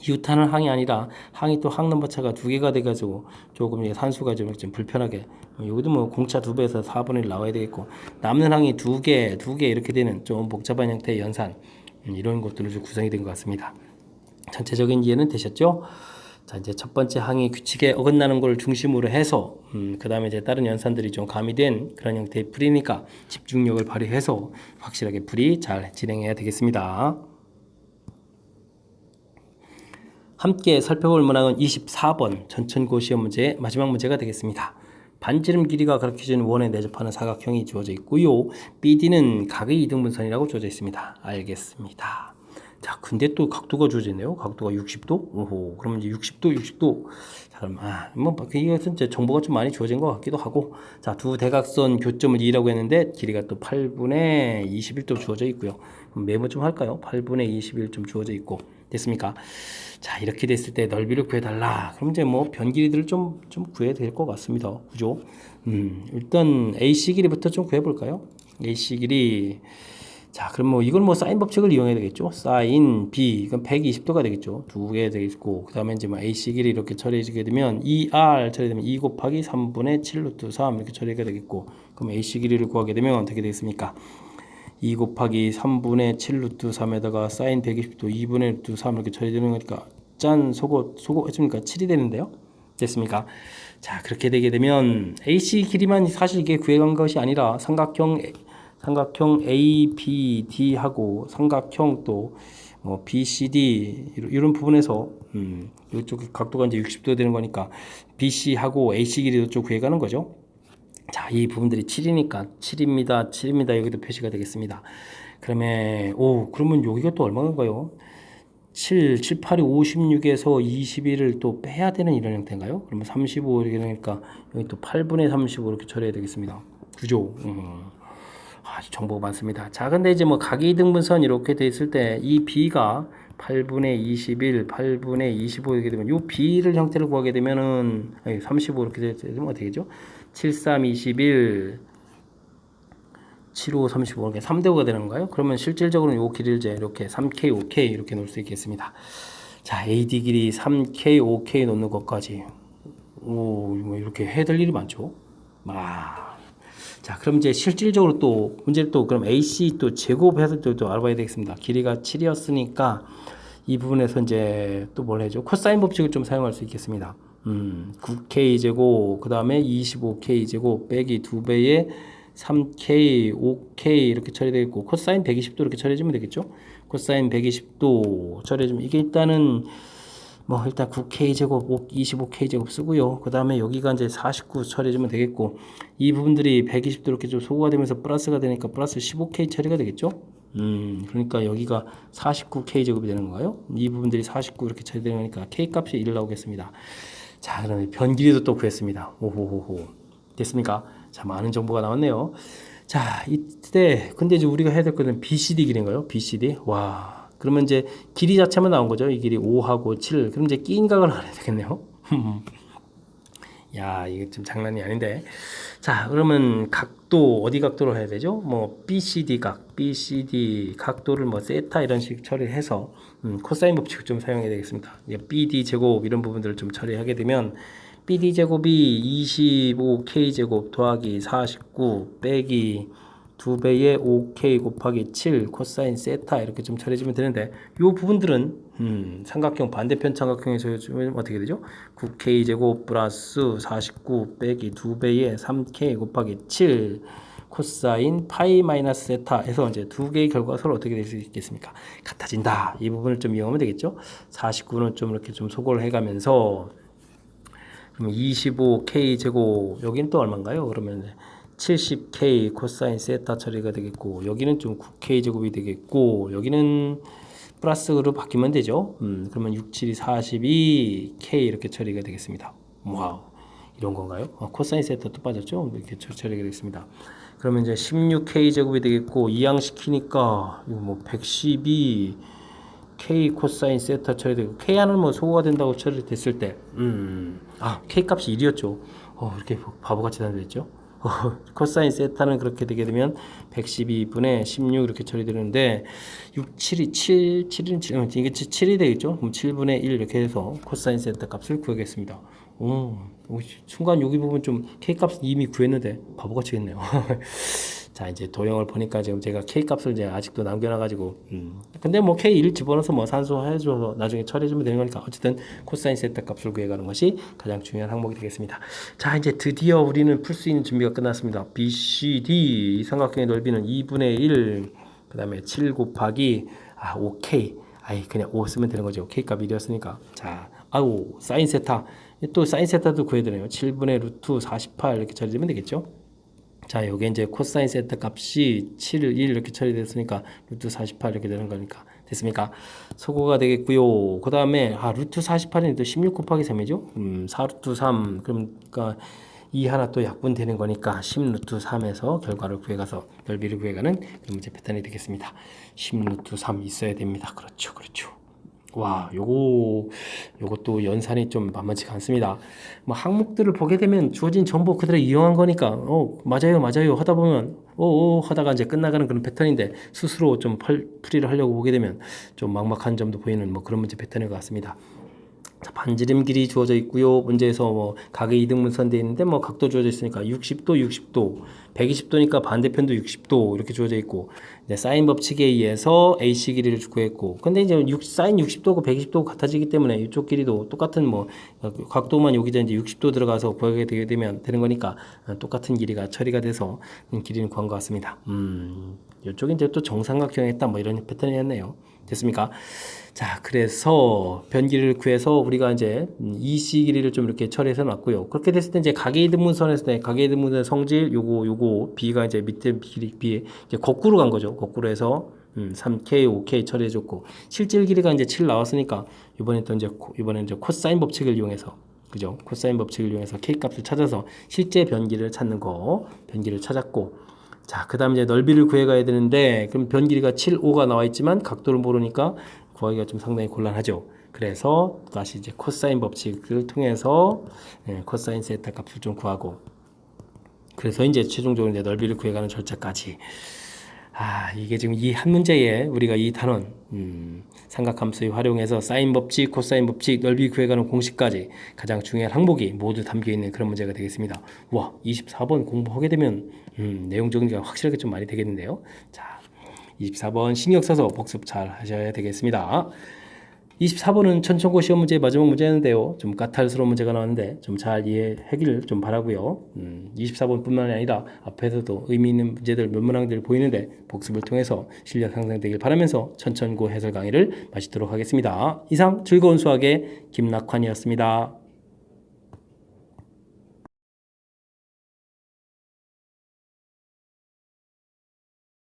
이웃하는 항이 아니라 항이 또 항 넘버차가 2개가 돼가지고 조금 산수가 좀 불편하게 여기도 뭐 공차 2배에서 4분의 1 나와야 되겠고 남는 항이 2개 이렇게 되는 좀 복잡한 형태의 연산 이런 것들로 좀 구성이 된 것 같습니다. 전체적인 이해는 되셨죠? 자, 이제 첫 번째 항이 규칙에 어긋나는 걸 중심으로 해서 그 다음에 이제 다른 연산들이 좀 가미된 그런 형태의 풀이니까 집중력을 발휘해서 확실하게 풀이 잘 진행해야 되겠습니다. 함께 살펴볼 문항은 24번 전천고 시험 문제의 마지막 문제가 되겠습니다. 반지름 길이가 가르쳐주는 원에 내접하는 사각형이 주어져 있고요. BD는 각의 이등분선이라고 주어져 있습니다. 알겠습니다. 자, 근데 또 각도가 주어져 있네요. 각도가 60도? 오호, 그러면 이제 60도. 자, 그럼, 이것은 이제 정보가 좀 많이 주어진 것 같기도 하고. 자, 두 대각선 교점을 2라고 했는데, 길이가 또 8분의 21도 주어져 있고요. 그럼 메모 좀 할까요? 8분의 21 좀 주어져 있고. 됐습니까? 자, 이렇게 됐을 때 넓이를 구해달라. 그럼 이제 뭐 변 길이들을 좀 구해야 될 것 같습니다. 그죠? 일단 AC 길이부터 좀 구해볼까요? AC 길이. 자, 그럼 뭐 이걸 뭐 사인 법칙을 이용해야 되겠죠? 사인 B 이건 120도가 되겠죠? 2개 되겠고 그 다음에 이제 뭐 AC 길이 이렇게 처리해지게 되면 2R 처리되면 2 곱하기 3분의 7 루트 3 이렇게 처리가 되겠고 그럼 AC 길이를 구하게 되면 어떻게 되겠습니까? 2 곱하기 3분의 7 루트 3에다가 사인 120도 2분의 루트 3 이렇게 처리되는 거니까 짠 소고 해주니까 7이 되는데요. 됐습니까? 자, 그렇게 되게 되면 AC 길이만 사실 이게 구해간 것이 아니라 삼각형 ABD하고 삼각형 또 BCD 이런 부분에서 이쪽 각도가 이제 60도 되는 거니까 BC하고 AC 길이도 좀 구해가는 거죠. 자, 이 부분들이 7이니까 7입니다. 여기도 표시가 되겠습니다. 그러면 여기가 또 얼마인가요? 7, 7, 8이 56에서 21을 또 빼야 되는 이런 형태인가요? 그러면 35 이렇게 되니까 여기 또 8분의 35 이렇게 처리해야 되겠습니다. 그죠? 정보가 많습니다. 자, 근데 이제 각이 등분선 이렇게 돼 있을 때 이 B가 8분의 21, 8분의 25 이렇게 되면 이 B를 형태를 구하게 되면은 35 이렇게 되면 어떻게 되죠? 7, 3, 21, 7, 5, 35 이렇게 3대 5가 되는 건가요? 그러면 실질적으로는 이 길이를 이제 이렇게 3K, 5K 이렇게 놓을 수 있겠습니다. 자, AD 길이 3K, 5K 놓는 것까지 이렇게 해야 될 일이 많죠. 자, 그럼 이제 실질적으로 또 문제를 또 그럼 AC 또 제곱해서 또 알아봐야 되겠습니다. 길이가 7이었으니까 이 부분에서 이제 또 뭘 해줘? 코사인 법칙을 좀 사용할 수 있겠습니다. 9K 제곱 그 다음에 25K 제곱 빼기 2배의 3K, 5K 이렇게 처리되겠고 코사인 120도 이렇게 처리해주면 되겠죠? 코사인 120도 처리해주면 이게 일단은 일단 9K 제곱, 25K 제곱 쓰고요. 그 다음에 여기가 이제 49 처리해주면 되겠고 이 부분들이 120도 이렇게 좀 소거가 되면서 플러스가 되니까 플러스 15K 처리가 되겠죠? 그러니까 여기가 49K 제곱이 되는 거예요. 이 부분들이 49 이렇게 처리되는 거니까 K 값이 1 나오겠습니다. 자, 그러면 변 길이도 또 구했습니다. 오호호호. 됐습니까? 자, 많은 정보가 나왔네요. 자, 이때 근데 이제 우리가 해야 될 거는 BCD 길인가요? BCD. 와. 그러면 이제 길이 자체만 나온 거죠. 이 길이 5하고 7. 그럼 이제 끼인각을 알아야 되겠네요. 야, 이게 좀 장난이 아닌데. 자, 그러면 각도 어디 각도로 해야 되죠? BCD 각도를 세타 이런 식 처리해서 코사인 법칙을 좀 사용해야 되겠습니다. BD 제곱 이런 부분들을 좀 처리하게 되면 BD 제곱이 25K 제곱 더하기 49 빼기 2배의 5K 곱하기 7 코사인 세타 이렇게 좀 처리해주면 되는데 이 부분들은 삼각형 반대편 삼각형에서 어떻게 되죠? 9K 제곱 플러스 49 빼기 2배의 3K 곱하기 7 코사인 파이 마이너스 세타에서 이제 두 개의 결과가 서로 어떻게 될 수 있겠습니까? 같아진다. 이 부분을 좀 이용하면 되겠죠? 49는 좀 이렇게 좀 소거를 해가면서 그럼 25K 제곱 여기는 또 얼마인가요? 그러면 70K 코사인 세타 처리가 되겠고 여기는 좀 9K 제곱이 되겠고 여기는 플러스로 바뀌면 되죠. 그러면 6, 7이 42K 이렇게 처리가 되겠습니다. 와우, 이런 건가요? 코사인 세타 또 빠졌죠? 이렇게 처리가 되겠습니다. 그러면 이제 16K 제곱이 되겠고 이항시키니까 이거 112 K 코사인 세타 처리되고 K 하나는 소거가 된다고 처리됐을 때 K 값이 1이었죠. 이렇게 바보같이 단수했죠. 코사인 세타는 그렇게 되게 되면 112분의 16 이렇게 처리되는데 6, 7이 7은 7, 이게 7이 되겠죠. 그럼 7분의 1 이렇게 해서 코사인 세타 값을 구하겠습니다. 순간 여기 부분 좀 K 값 이미 구했는데 바보같이 했네요. 자, 이제 도형을 보니까 지금 제가 K 값을 이제 아직도 남겨놔가지고, 근데 K1 집어넣어서 산수해줘서 나중에 처리해주면 되는 거니까 어쨌든 코사인 세타 값을 구해가는 것이 가장 중요한 항목이 되겠습니다. 자, 이제 드디어 우리는 풀 수 있는 준비가 끝났습니다. BCD 이 삼각형의 넓이는 2분의 1, 그 다음에 7 곱하기 5K, 그냥 5 쓰면 되는 거죠. K 값 1이었으니까. 자, 사인 세타. 또 사인 세타도 구해야 되네요. 7분의 루트 48 이렇게 처리되면 되겠죠. 자, 여기 이제 코사인 세타 값이 7, 1 이렇게 처리됐으니까 루트 48 이렇게 되는 거니까 됐습니까? 소거가 되겠고요. 그 다음에 루트 48이 또 16 곱하기 3이죠. 4 루트 3 그러니까 이 하나 또 약분되는 거니까 10 루트 3에서 결과를 구해가서 넓이를 구해가는 그런 문제 패턴이 되겠습니다. 10 루트 3 있어야 됩니다. 그렇죠. 와, 요것도 연산이 좀 만만치가 않습니다. 항목들을 보게 되면 주어진 정보 그대로 이용한 거니까, 맞아요 하다 보면, 하다가 이제 끝나가는 그런 패턴인데, 스스로 좀 풀이를 하려고 보게 되면 좀 막막한 점도 보이는 그런 문제 패턴인 것 같습니다. 자, 반지름 길이 주어져 있고요. 문제에서 뭐 각의 이등분선 되어 있는데 뭐 각도 주어져 있으니까 60도, 60도, 120도니까 반대편도 60도 이렇게 주어져 있고, 이제 사인 법칙에 의해서 AC 길이를 구했고, 근데 이제 사인 60도고 120도고 같아지기 때문에 이쪽 길이도 똑같은 뭐 각도만 여기다 이제 60도 들어가서 구하게 되는 거니까 똑같은 길이가 처리가 돼서 길이는 구한 것 같습니다. 이쪽이 이제 또 정삼각형에 있다 뭐 이런 패턴이었네요. 됐습니까? 자, 그래서 변기를 구해서 우리가 이제 EC 길이를 좀 이렇게 처리해서 놨고요. 그렇게 됐을 때 이제 가계이등분선에서 가계이등분선 성질 요거 B가 이제 밑에 B에 이제 거꾸로 간 거죠. 거꾸로 해서 3K, 5K 처리해줬고, 실질 길이가 이제 7 나왔으니까 이번에 이제 코사인 법칙을 이용해서, 그죠? 코사인 법칙을 이용해서 K 값을 찾아서 실제 변기를 찾는 거, 변기를 찾았고, 자, 그 다음에 이제 넓이를 구해가야 되는데, 그럼 변 길이가 7, 5가 나와 있지만 각도를 모르니까 구하기가 좀 상당히 곤란하죠. 그래서 다시 이제 코사인 법칙을 통해서 코사인 세타 값을 좀 구하고, 그래서 이제 최종적으로 이제 넓이를 구해가는 절차까지. 이게 지금 이 한 문제에 우리가 이 단원 삼각함수를 활용해서 사인 법칙, 코사인 법칙, 넓이 구해가는 공식까지 가장 중요한 항목이 모두 담겨 있는 그런 문제가 되겠습니다. 와, 24번 공부하게 되면 내용 정리가 확실하게 좀 많이 되겠는데요. 자, 24번 신경 써서 복습 잘 하셔야 되겠습니다. 24번은 천천고 시험 문제의 마지막 문제였는데요. 좀 까탈스러운 문제가 나왔는데 좀 잘 이해하기를 좀 바라고요. 24번뿐만이 아니라 앞에서도 의미 있는 문제들 몇 문항들 보이는데 복습을 통해서 실력 향상되길 바라면서 천천고 해설 강의를 마치도록 하겠습니다. 이상 즐거운 수학의 김낙환이었습니다.